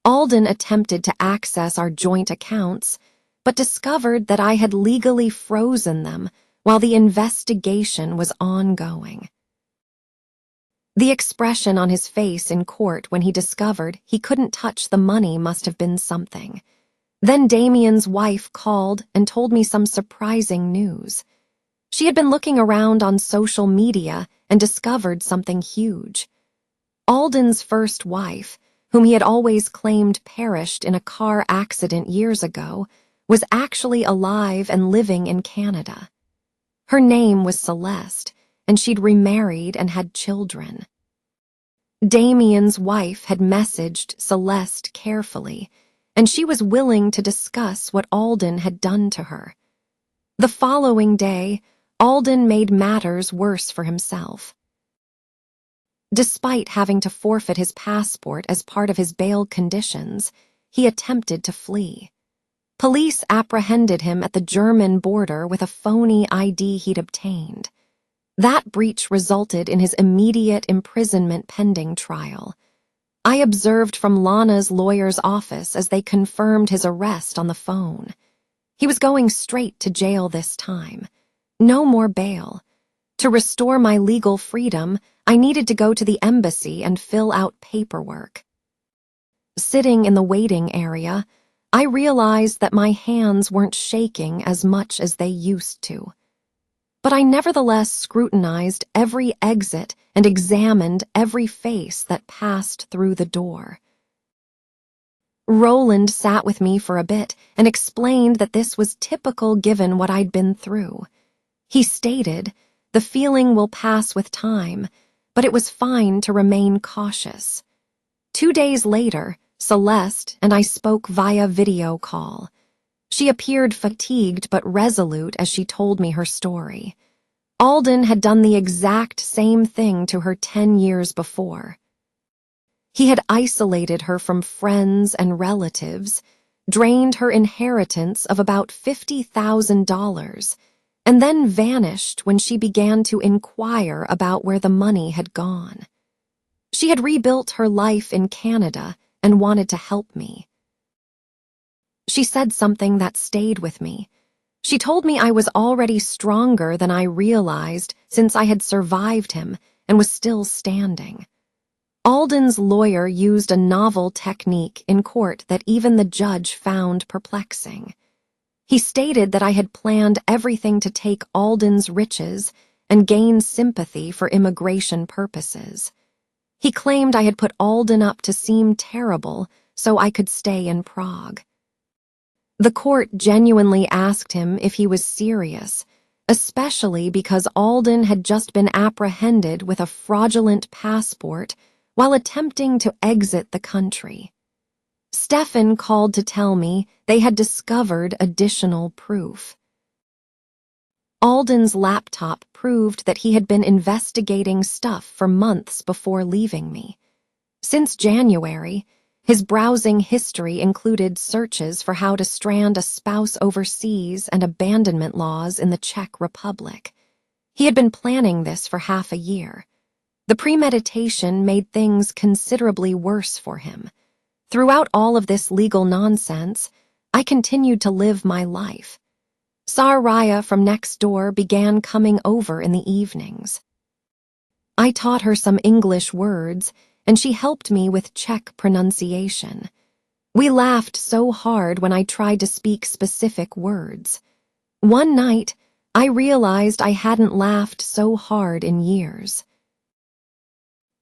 Alden attempted to access our joint accounts, but discovered that I had legally frozen them while the investigation was ongoing. The expression on his face in court when he discovered he couldn't touch the money must have been something. Then Damien's wife called and told me some surprising news. She had been looking around on social media and discovered something huge. Alden's first wife, whom he had always claimed perished in a car accident years ago, was actually alive and living in Canada. Her name was Celeste, and she'd remarried and had children. Damien's wife had messaged Celeste carefully, and she was willing to discuss what Alden had done to her. The following day, Alden made matters worse for himself. Despite having to forfeit his passport as part of his bail conditions, he attempted to flee. Police apprehended him at the German border with a phony ID he'd obtained. That breach resulted in his immediate imprisonment pending trial. I observed from Lana's lawyer's office as they confirmed his arrest on the phone. He was going straight to jail this time. No more bail. To restore my legal freedom, I needed to go to the embassy and fill out paperwork. Sitting in the waiting area, I realized that my hands weren't shaking as much as they used to. But I nevertheless scrutinized every exit and examined every face that passed through the door. Roland sat with me for a bit and explained that this was typical given what I'd been through. He stated, "The feeling will pass with time, but it was fine to remain cautious." 2 days later, Celeste and I spoke via video call. She appeared fatigued but resolute as she told me her story. Alden had done the exact same thing to her 10 years before. He had isolated her from friends and relatives, drained her inheritance of about $50,000, and then vanished when she began to inquire about where the money had gone. She had rebuilt her life in Canada and wanted to help me. She said something that stayed with me. She told me I was already stronger than I realized since I had survived him and was still standing. Alden's lawyer used a novel technique in court that even the judge found perplexing. He stated that I had planned everything to take Alden's riches and gain sympathy for immigration purposes. He claimed I had put Alden up to seem terrible so I could stay in Prague. The court genuinely asked him if he was serious, especially because Alden had just been apprehended with a fraudulent passport while attempting to exit the country. Stefan called to tell me they had discovered additional proof. Alden's laptop proved that he had been investigating stuff for months before leaving me. Since January, his browsing history included searches for how to strand a spouse overseas and abandonment laws in the Czech Republic. He had been planning this for half a year. The premeditation made things considerably worse for him. Throughout all of this legal nonsense, I continued to live my life. Saraya from next door began coming over in the evenings. I taught her some English words, and she helped me with Czech pronunciation. We laughed so hard when I tried to speak specific words. One night, I realized I hadn't laughed so hard in years.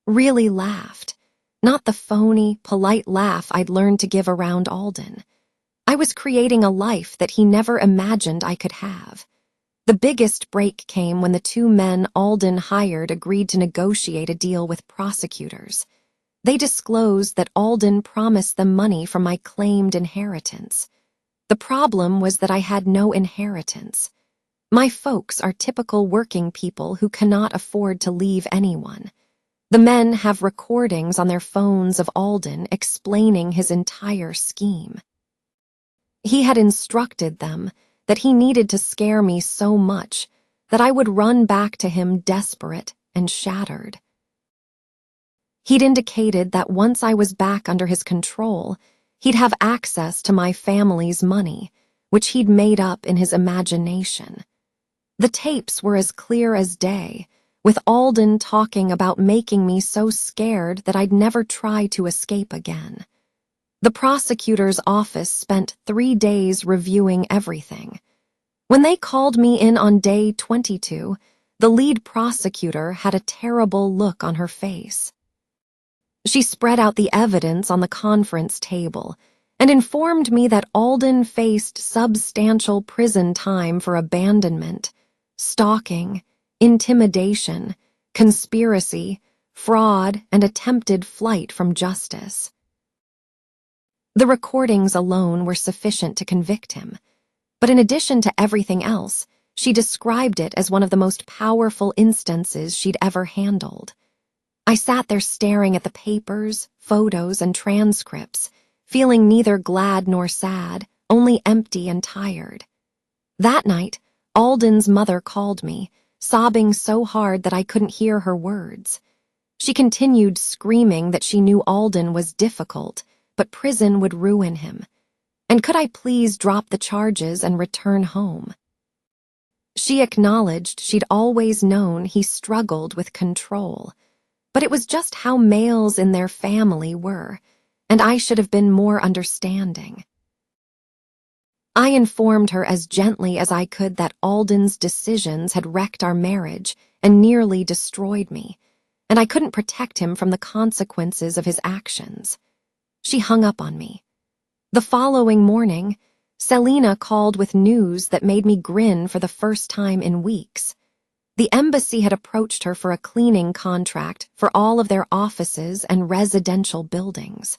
Really laughed, not the phony, polite laugh I'd learned to give around Alden. I was creating a life that he never imagined I could have. The biggest break came when the two men Alden hired agreed to negotiate a deal with prosecutors. They disclosed that Alden promised them money from my claimed inheritance. The problem was that I had no inheritance. My folks are typical working people who cannot afford to leave anyone. The men have recordings on their phones of Alden explaining his entire scheme. He had instructed them that he needed to scare me so much that I would run back to him desperate and shattered. He'd indicated that once I was back under his control, he'd have access to my family's money, which he'd made up in his imagination. The tapes were as clear as day, with Alden talking about making me so scared that I'd never try to escape again. The prosecutor's office spent 3 days reviewing everything. When they called me in on day 22, the lead prosecutor had a terrible look on her face. She spread out the evidence on the conference table and informed me that Alden faced substantial prison time for abandonment, stalking, intimidation, conspiracy, fraud, and attempted flight from justice. The recordings alone were sufficient to convict him, but in addition to everything else, she described it as one of the most powerful instances she'd ever handled. I sat there staring at the papers, photos, and transcripts, feeling neither glad nor sad, only empty and tired. That night, Alden's mother called me, sobbing so hard that I couldn't hear her words. She continued screaming that she knew Alden was difficult, but prison would ruin him. And could I please drop the charges and return home? She acknowledged she'd always known he struggled with control, but it was just how males in their family were, and I should have been more understanding. I informed her as gently as I could that Alden's decisions had wrecked our marriage and nearly destroyed me, and I couldn't protect him from the consequences of his actions. She hung up on me. The following morning, Selena called with news that made me grin for the first time in weeks. The embassy had approached her for a cleaning contract for all of their offices and residential buildings.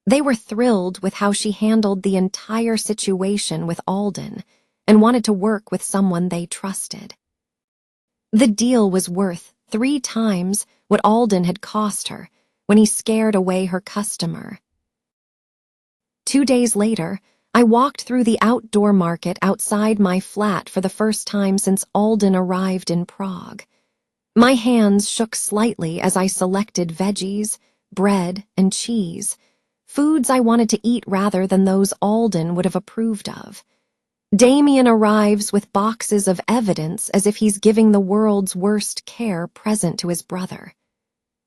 They were thrilled with how she handled the entire situation with Alden and wanted to work with someone they trusted. The deal was worth 3 times what Alden had cost her when he scared away her customer. 2 days later, I walked through the outdoor market outside my flat for the first time since Alden arrived in Prague. My hands shook slightly as I selected veggies, bread, and cheese, foods I wanted to eat rather than those Alden would have approved of. Damien arrives with boxes of evidence as if he's giving the world's worst care present to his brother.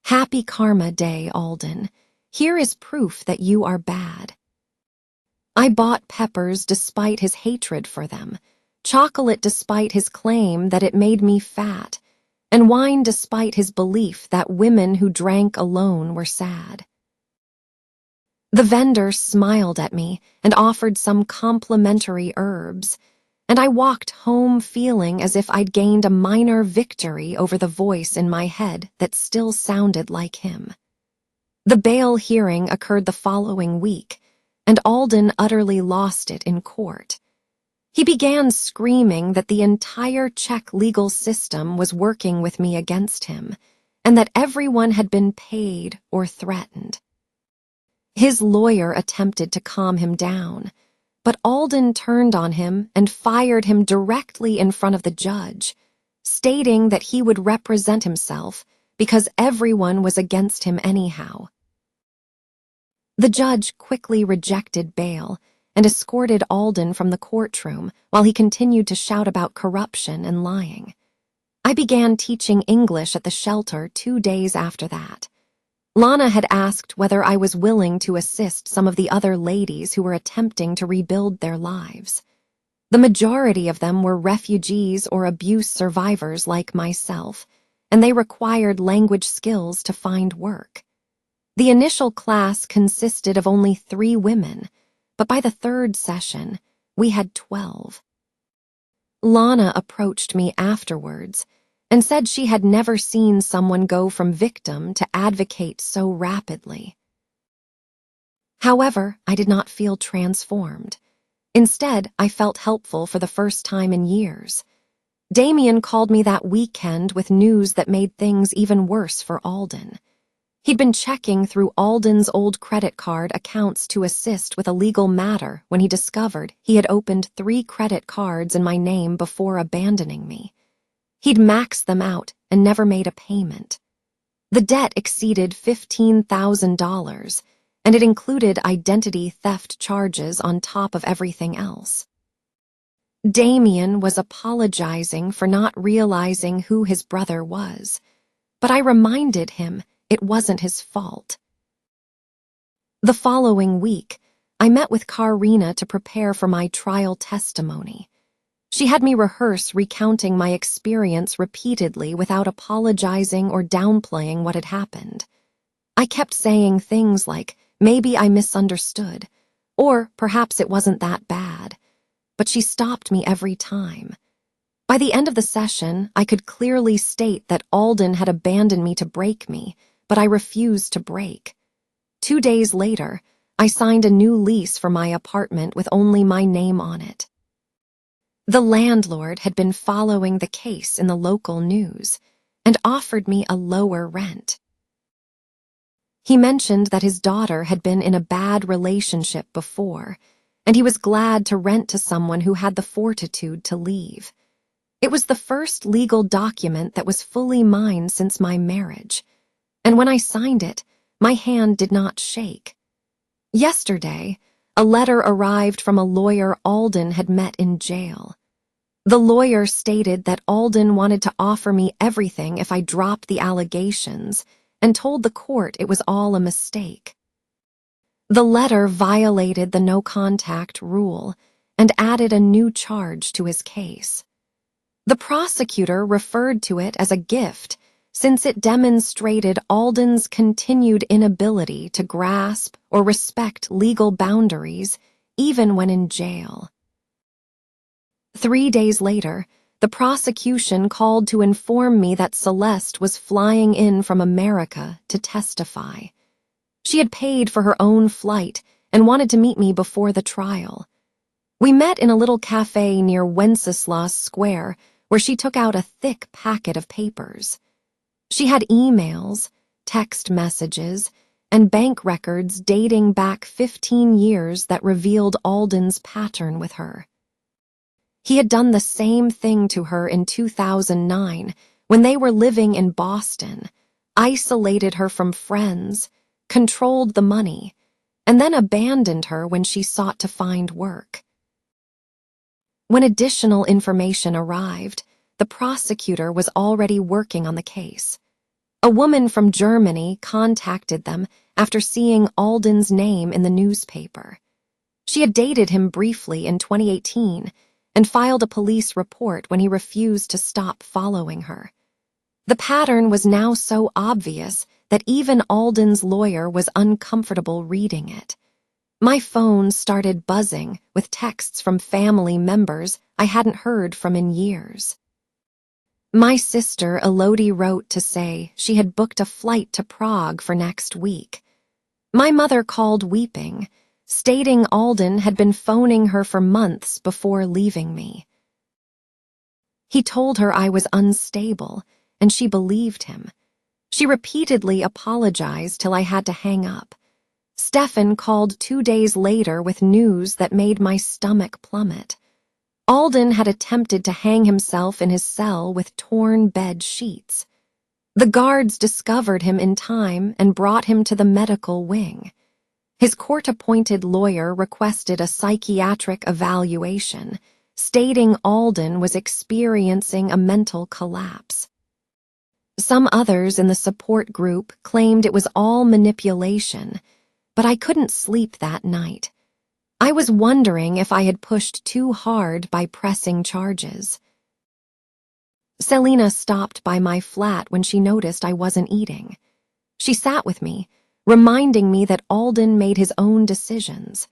Happy Karma Day, Alden. Here is proof that you are bad. I bought peppers despite his hatred for them, chocolate despite his claim that it made me fat, and wine despite his belief that women who drank alone were sad. The vendor smiled at me and offered some complimentary herbs, and I walked home feeling as if I'd gained a minor victory over the voice in my head that still sounded like him. The bail hearing occurred the following week, and Alden utterly lost it in court. He began screaming that the entire Czech legal system was working with me against him, and that everyone had been paid or threatened. His lawyer attempted to calm him down, but Alden turned on him and fired him directly in front of the judge, stating that he would represent himself because everyone was against him anyhow. The judge quickly rejected bail and escorted Alden from the courtroom while he continued to shout about corruption and lying. I began teaching English at the shelter 2 days after that. Lana had asked whether I was willing to assist some of the other ladies who were attempting to rebuild their lives. The majority of them were refugees or abuse survivors like myself, and they required language skills to find work. The initial class consisted of only 3 women, but by the 3rd session, we had 12. Lana approached me afterwards and said she had never seen someone go from victim to advocate so rapidly. However, I did not feel transformed. Instead, I felt helpful for the first time in years. Damien called me that weekend with news that made things even worse for Alden. He'd been checking through Alden's old credit card accounts to assist with a legal matter when he discovered he had opened 3 credit cards in my name before abandoning me. He'd maxed them out and never made a payment. The debt exceeded $15,000, and it included identity theft charges on top of everything else. Damien was apologizing for not realizing who his brother was, but I reminded him it wasn't his fault. The following week, I met with Karina to prepare for my trial testimony. She had me rehearse recounting my experience repeatedly without apologizing or downplaying what had happened. I kept saying things like, maybe I misunderstood, or perhaps it wasn't that bad, but she stopped me every time. By the end of the session, I could clearly state that Alden had abandoned me to break me, but I refused to break. 2 days later, I signed a new lease for my apartment with only my name on it. The landlord had been following the case in the local news and offered me a lower rent. He mentioned that his daughter had been in a bad relationship before, and he was glad to rent to someone who had the fortitude to leave. It was the first legal document that was fully mine since my marriage, and when I signed it, my hand did not shake. Yesterday, a letter arrived from a lawyer Alden had met in jail. The lawyer stated that Alden wanted to offer me everything if I dropped the allegations and told the court it was all a mistake. The letter violated the no-contact rule and added a new charge to his case. The prosecutor referred to it as a gift since it demonstrated Alden's continued inability to grasp or respect legal boundaries even when in jail. 3 days later, the prosecution called to inform me that Celeste was flying in from America to testify. She had paid for her own flight and wanted to meet me before the trial. We met in a little cafe near Wenceslas Square, where she took out a thick packet of papers. She had emails, text messages, and bank records dating back 15 years that revealed Alden's pattern with her. He had done the same thing to her in 2009 when they were living in Boston, isolated her from friends, controlled the money, and then abandoned her when she sought to find work. When additional information arrived, the prosecutor was already working on the case. A woman from Germany contacted them after seeing Alden's name in the newspaper. She had dated him briefly in 2018 and filed a police report when he refused to stop following her. The pattern was now so obvious that even Alden's lawyer was uncomfortable reading it. My phone started buzzing with texts from family members I hadn't heard from in years. My sister Elodie wrote to say she had booked a flight to Prague for next week. My mother called weeping, stating Alden had been phoning her for months before leaving me. He told her I was unstable, and she believed him. She repeatedly apologized till I had to hang up. Stefan called 2 days later with news that made my stomach plummet. Alden had attempted to hang himself in his cell with torn bed sheets. The guards discovered him in time and brought him to the medical wing. His court-appointed lawyer requested a psychiatric evaluation, stating Alden was experiencing a mental collapse. Some others in the support group claimed it was all manipulation, but I couldn't sleep that night. I was wondering if I had pushed too hard by pressing charges. Selena stopped by my flat when she noticed I wasn't eating. She sat with me, reminding me that Alden made his own decisions.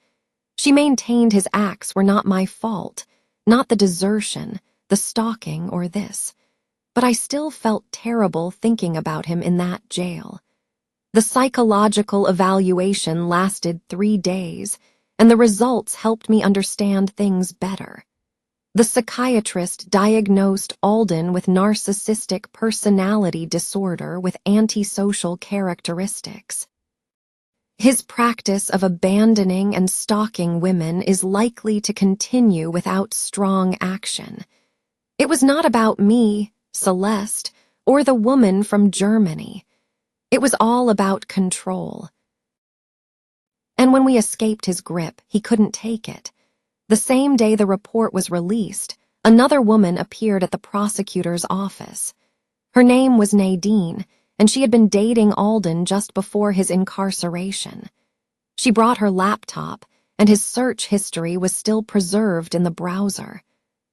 She maintained his acts were not my fault, not the desertion, the stalking, or this. But I still felt terrible thinking about him in that jail. The psychological evaluation lasted 3 days, and the results helped me understand things better. The psychiatrist diagnosed Alden with narcissistic personality disorder with antisocial characteristics. His practice of abandoning and stalking women is likely to continue without strong action. It was not about me, Celeste, or the woman from Germany. It was all about control. And when we escaped his grip, he couldn't take it. The same day the report was released, another woman appeared at the prosecutor's office. Her name was Nadine, and she had been dating Alden just before his incarceration. She brought her laptop, and his search history was still preserved in the browser.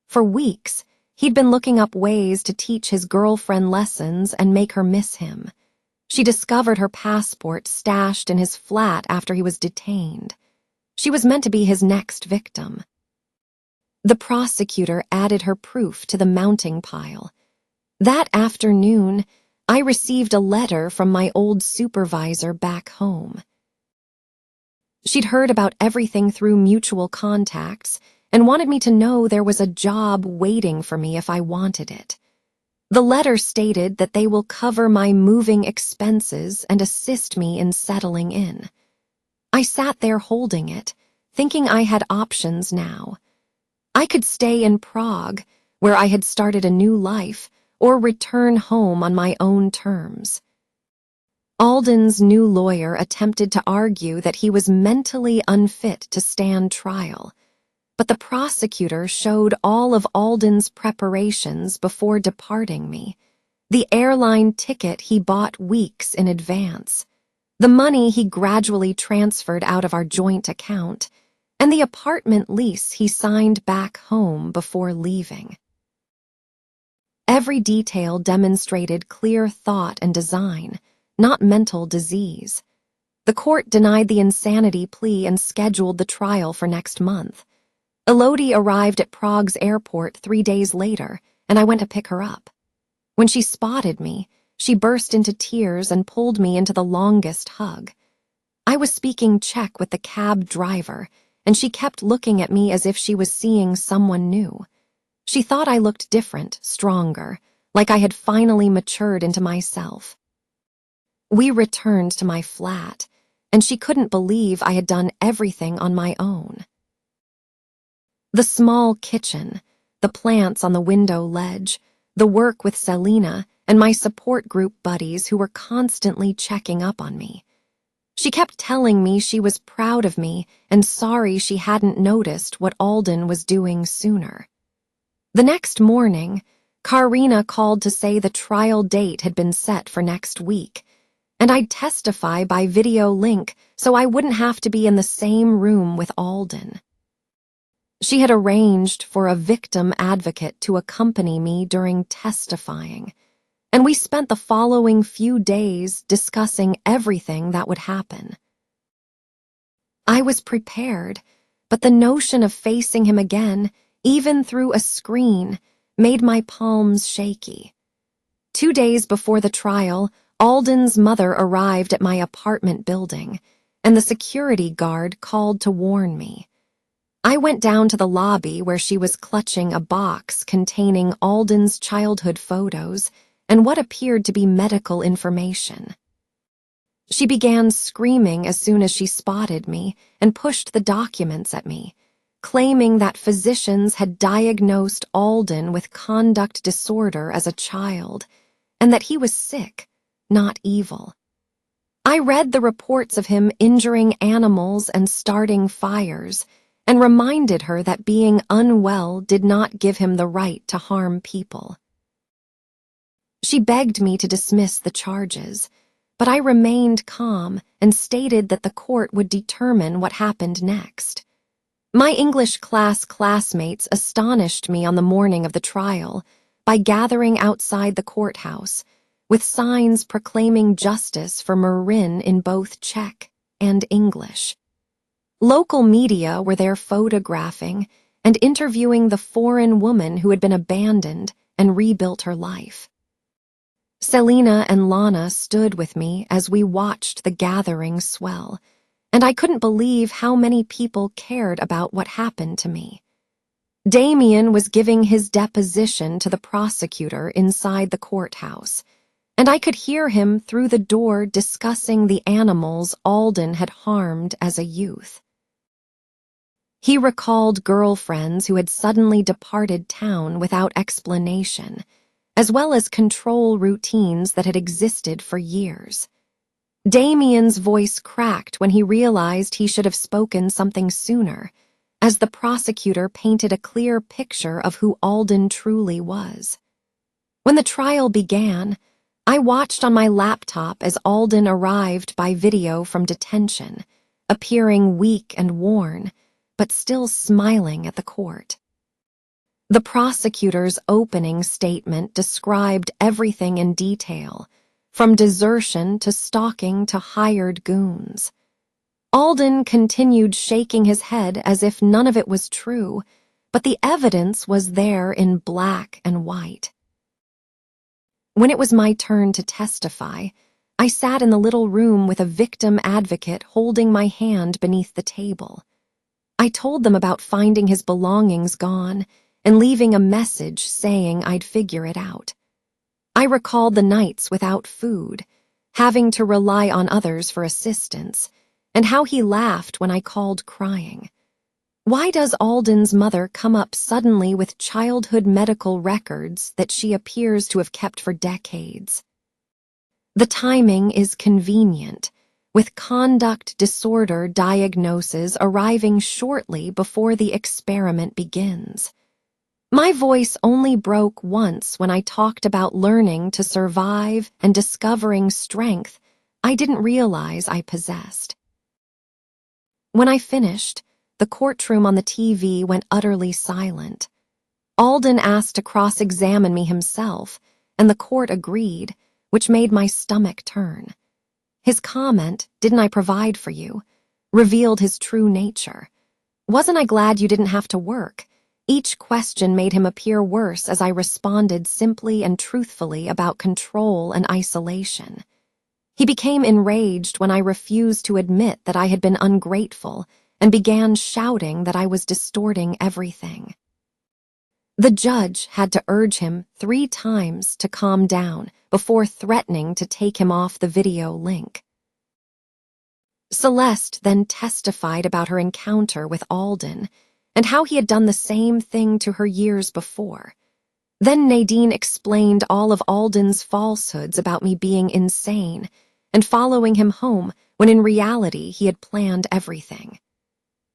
For weeks, he'd been looking up ways to teach his girlfriend lessons and make her miss him. She discovered her passport stashed in his flat after he was detained. She was meant to be his next victim. The prosecutor added her proof to the mounting pile. That afternoon, I received a letter from my old supervisor back home. She'd heard about everything through mutual contacts and wanted me to know there was a job waiting for me if I wanted it. The letter stated that they will cover my moving expenses and assist me in settling in. I sat there holding it, thinking I had options now. I could stay in Prague, where I had started a new life, or return home on my own terms. Alden's new lawyer attempted to argue that he was mentally unfit to stand trial, but the prosecutor showed all of Alden's preparations before departing me. The airline ticket he bought weeks in advance, the money he gradually transferred out of our joint account, and the apartment lease he signed back home before leaving. Every detail demonstrated clear thought and design, not mental disease. The court denied the insanity plea and scheduled the trial for next month. Elodie arrived at Prague's airport 3 days later, and I went to pick her up. When she spotted me, she burst into tears and pulled me into the longest hug. I was speaking Czech with the cab driver, and she kept looking at me as if she was seeing someone new. She thought I looked different, stronger, like I had finally matured into myself. We returned to my flat, and she couldn't believe I had done everything on my own. The small kitchen, the plants on the window ledge, the work with Selena, and my support group buddies who were constantly checking up on me. She kept telling me she was proud of me and sorry she hadn't noticed what Alden was doing sooner. The next morning, Karina called to say the trial date had been set for next week, and I'd testify by video link so I wouldn't have to be in the same room with Alden. She had arranged for a victim advocate to accompany me during testifying, and we spent the following few days discussing everything that would happen. I was prepared, but the notion of facing him again, even through a screen, made my palms shaky. 2 days before the trial, Alden's mother arrived at my apartment building, and the security guard called to warn me. I went down to the lobby where she was clutching a box containing Alden's childhood photos and what appeared to be medical information. She began screaming as soon as she spotted me and pushed the documents at me, claiming that physicians had diagnosed Alden with conduct disorder as a child and that he was sick, not evil. I read the reports of him injuring animals and starting fires, and reminded her that being unwell did not give him the right to harm people. She begged me to dismiss the charges, but I remained calm and stated that the court would determine what happened next. My English class classmates astonished me on the morning of the trial by gathering outside the courthouse with signs proclaiming justice for Marin in both Czech and English. Local media were there photographing and interviewing the foreign woman who had been abandoned and rebuilt her life. Selina and Lana stood with me as we watched the gathering swell, and I couldn't believe how many people cared about what happened to me. Damien was giving his deposition to the prosecutor inside the courthouse, and I could hear him through the door discussing the animals Alden had harmed as a youth. He recalled girlfriends who had suddenly departed town without explanation, as well as control routines that had existed for years. Damien's voice cracked when he realized he should have spoken something sooner, as the prosecutor painted a clear picture of who Alden truly was. When the trial began, I watched on my laptop as Alden arrived by video from detention, appearing weak and worn, but still smiling at the court. The prosecutor's opening statement described everything in detail, from desertion to stalking to hired goons. Alden continued shaking his head as if none of it was true, but the evidence was there in black and white. When it was my turn to testify, I sat in the little room with a victim advocate holding my hand beneath the table. I told them about finding his belongings gone and leaving a message saying I'd figure it out. I recalled the nights without food, having to rely on others for assistance, and how he laughed when I called crying. Why does Alden's mother come up suddenly with childhood medical records that she appears to have kept for decades? The timing is convenient, with conduct disorder diagnoses arriving shortly before the experiment begins. My voice only broke once when I talked about learning to survive and discovering strength I didn't realize I possessed. When I finished, the courtroom on the TV went utterly silent. Alden asked to cross-examine me himself, and the court agreed, which made my stomach turn. His comment, "Didn't I provide for you?" revealed his true nature. "Wasn't I glad you didn't have to work?" Each question made him appear worse as I responded simply and truthfully about control and isolation. He became enraged when I refused to admit that I had been ungrateful and began shouting that I was distorting everything. The judge had to urge him 3 times to calm down before threatening to take him off the video link. Celeste then testified about her encounter with Alden and how he had done the same thing to her years before. Then Nadine explained all of Alden's falsehoods about me being insane and following him home when in reality he had planned everything.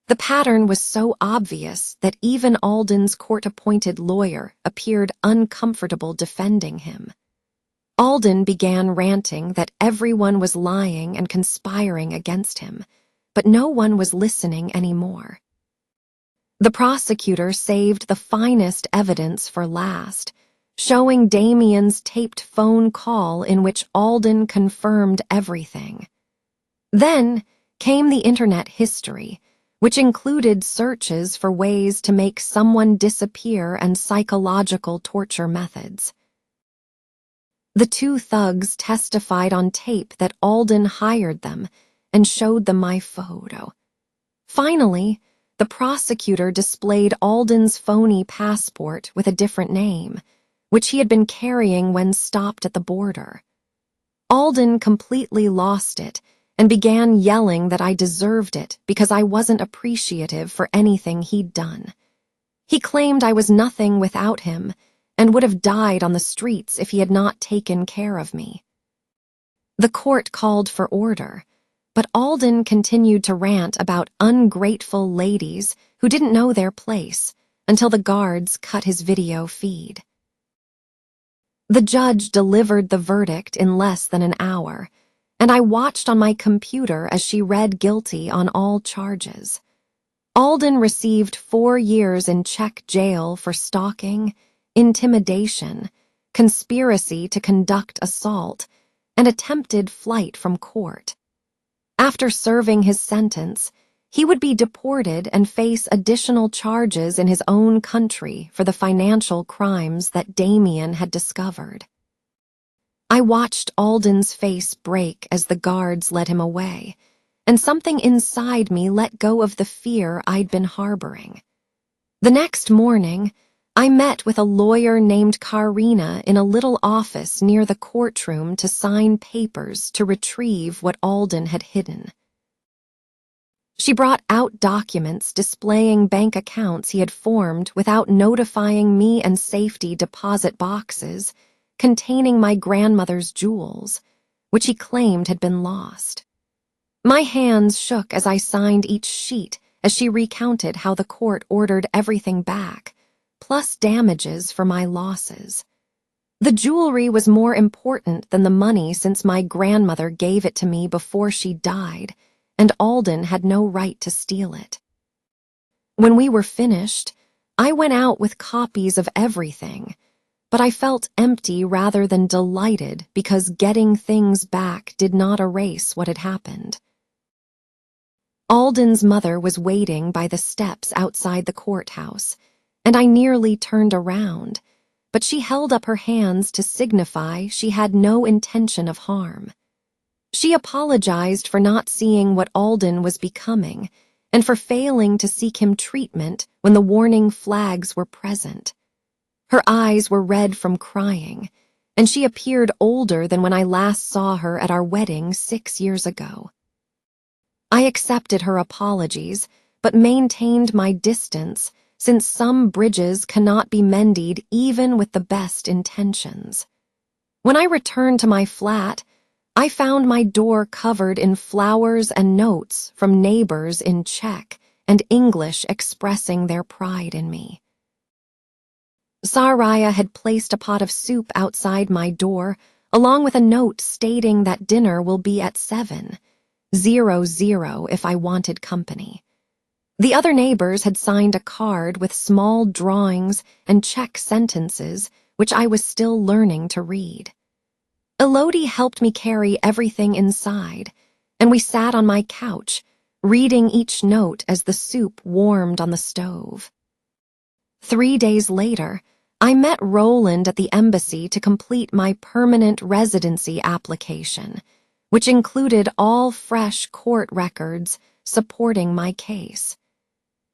The pattern was so obvious that even Alden's court-appointed lawyer appeared uncomfortable defending him. Alden began ranting that everyone was lying and conspiring against him, but no one was listening anymore. The prosecutor saved the finest evidence for last, showing Damien's taped phone call in which Alden confirmed everything. Then came the internet history, which included searches for ways to make someone disappear and psychological torture methods. The 2 thugs testified on tape that Alden hired them and showed them my photo. Finally, the prosecutor displayed Alden's phony passport with a different name, which he had been carrying when stopped at the border. Alden completely lost it and began yelling that I deserved it because I wasn't appreciative for anything he'd done. He claimed I was nothing without him and would have died on the streets if he had not taken care of me. The court called for order, but Alden continued to rant about ungrateful ladies who didn't know their place until the guards cut his video feed. The judge delivered the verdict in less than an hour, and I watched on my computer as she read guilty on all charges. Alden received 4 years in Czech jail for stalking, intimidation, conspiracy to conduct assault, and attempted flight from court. After serving his sentence, he would be deported and face additional charges in his own country for the financial crimes that Damien had discovered. I watched Alden's face break as the guards led him away, and something inside me let go of the fear I'd been harboring. The next morning, I met with a lawyer named Karina in a little office near the courtroom to sign papers to retrieve what Alden had hidden. She brought out documents displaying bank accounts he had formed without notifying me and safety deposit boxes containing my grandmother's jewels, which he claimed had been lost. My hands shook as I signed each sheet as she recounted how the court ordered everything back, plus damages for my losses. The jewelry was more important than the money since my grandmother gave it to me before she died, and Alden had no right to steal it. When we were finished, I went out with copies of everything, but I felt empty rather than delighted because getting things back did not erase what had happened. Alden's mother was waiting by the steps outside the courthouse, and I nearly turned around, but she held up her hands to signify she had no intention of harm. She apologized for not seeing what Alden was becoming and for failing to seek him treatment when the warning flags were present. Her eyes were red from crying, and she appeared older than when I last saw her at our wedding 6 years ago. I accepted her apologies, but maintained my distance since some bridges cannot be mended even with the best intentions. When I returned to my flat, I found my door covered in flowers and notes from neighbors in Czech and English expressing their pride in me. Saraya had placed a pot of soup outside my door, along with a note stating that dinner will be at 7:00 if I wanted company. The other neighbors had signed a card with small drawings and Czech sentences, which I was still learning to read. Elodie helped me carry everything inside, and we sat on my couch, reading each note as the soup warmed on the stove. 3 days later, I met Roland at the embassy to complete my permanent residency application, which included all fresh court records supporting my case.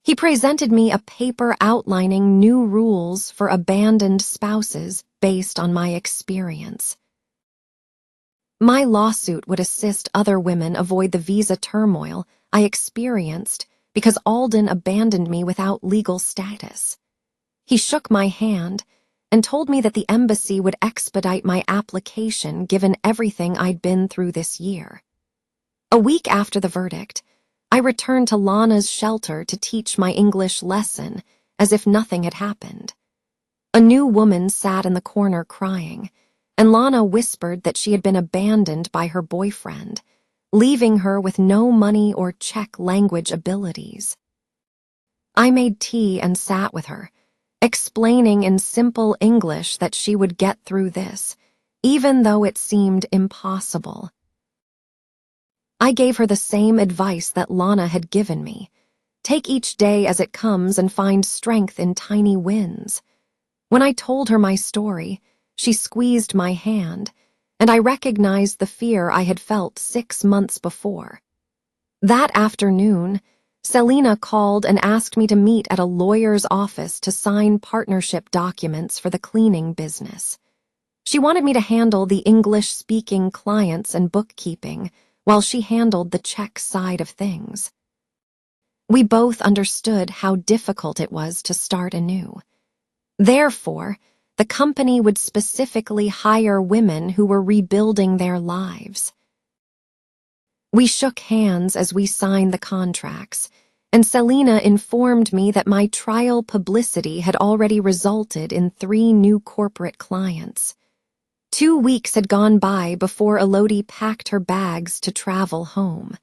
He presented me a paper outlining new rules for abandoned spouses based on my experience. My lawsuit would assist other women avoid the visa turmoil I experienced because Alden abandoned me without legal status. He shook my hand and told me that the embassy would expedite my application given everything I'd been through this year. A week after the verdict, I returned to Lana's shelter to teach my English lesson as if nothing had happened. A new woman sat in the corner crying, and Lana whispered that she had been abandoned by her boyfriend, leaving her with no money or Czech language abilities. I made tea and sat with her, explaining in simple English that she would get through this, even though it seemed impossible. I gave her the same advice that Lana had given me. Take each day as it comes and find strength in tiny wins. When I told her my story, she squeezed my hand, and I recognized the fear I had felt 6 months before. That afternoon, Selena called and asked me to meet at a lawyer's office to sign partnership documents for the cleaning business. She wanted me to handle the English-speaking clients and bookkeeping, while she handled the Czech side of things. We both understood how difficult it was to start anew. Therefore, the company would specifically hire women who were rebuilding their lives. We shook hands as we signed the contracts, and Selena informed me that my trial publicity had already resulted in 3 new corporate clients. 2 weeks had gone by before Elodie packed her bags to travel home.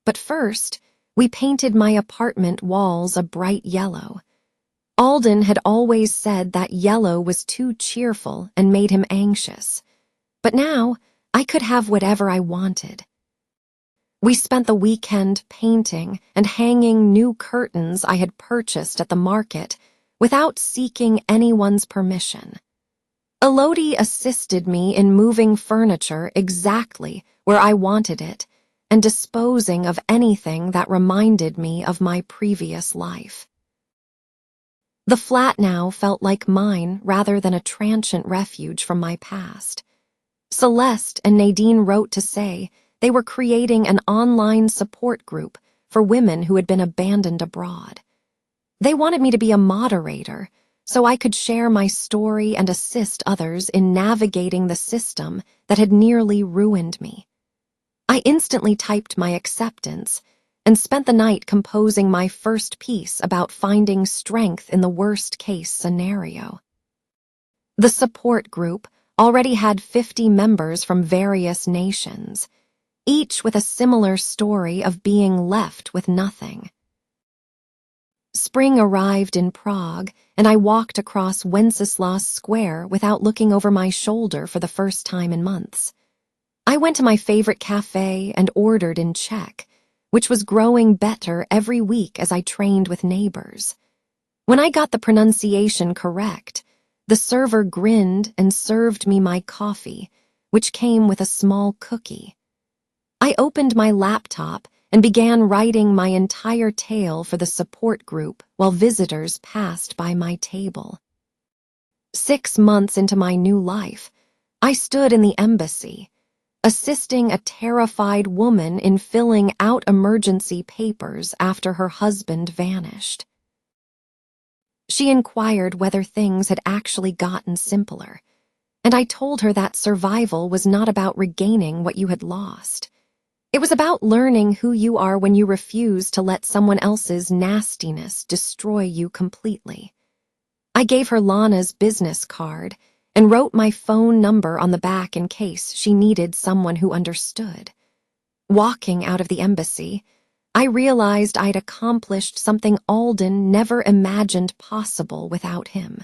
But first, we painted my apartment walls a bright yellow. Alden had always said that yellow was too cheerful and made him anxious. But now, I could have whatever I wanted. We spent the weekend painting and hanging new curtains I had purchased at the market without seeking anyone's permission. Elodie assisted me in moving furniture exactly where I wanted it and disposing of anything that reminded me of my previous life. The flat now felt like mine rather than a transient refuge from my past. Celeste and Nadine wrote to say they were creating an online support group for women who had been abandoned abroad. They wanted me to be a moderator so I could share my story and assist others in navigating the system that had nearly ruined me. I instantly typed my acceptance and spent the night composing my first piece about finding strength in the worst-case scenario. The support group already had 50 members from various nations, each with a similar story of being left with nothing. Spring arrived in Prague, and I walked across Wenceslas Square without looking over my shoulder for the first time in months. I went to my favorite cafe and ordered in Czech, which was growing better every week as I trained with neighbors. When I got the pronunciation correct, the server grinned and served me my coffee, which came with a small cookie. I opened my laptop and began writing my entire tale for the support group while visitors passed by my table. 6 months into my new life, I stood in the embassy, assisting a terrified woman in filling out emergency papers after her husband vanished. She inquired whether things had actually gotten simpler, and I told her that survival was not about regaining what you had lost. It was about learning who you are when you refuse to let someone else's nastiness destroy you completely. I gave her Lana's business card and wrote my phone number on the back in case she needed someone who understood. Walking out of the embassy, I realized I'd accomplished something Alden never imagined possible without him.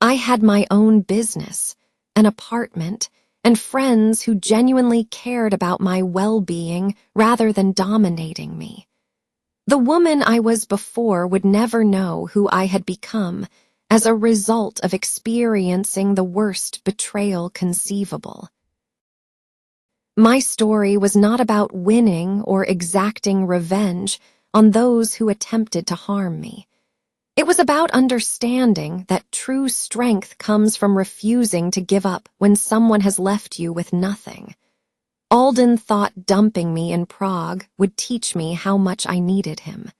I had my own business, an apartment, and friends who genuinely cared about my well-being rather than dominating me. The woman I was before would never know who I had become as a result of experiencing the worst betrayal conceivable. My story was not about winning or exacting revenge on those who attempted to harm me. It was about understanding that true strength comes from refusing to give up when someone has left you with nothing. Alden thought dumping me in Prague would teach me how much I needed him.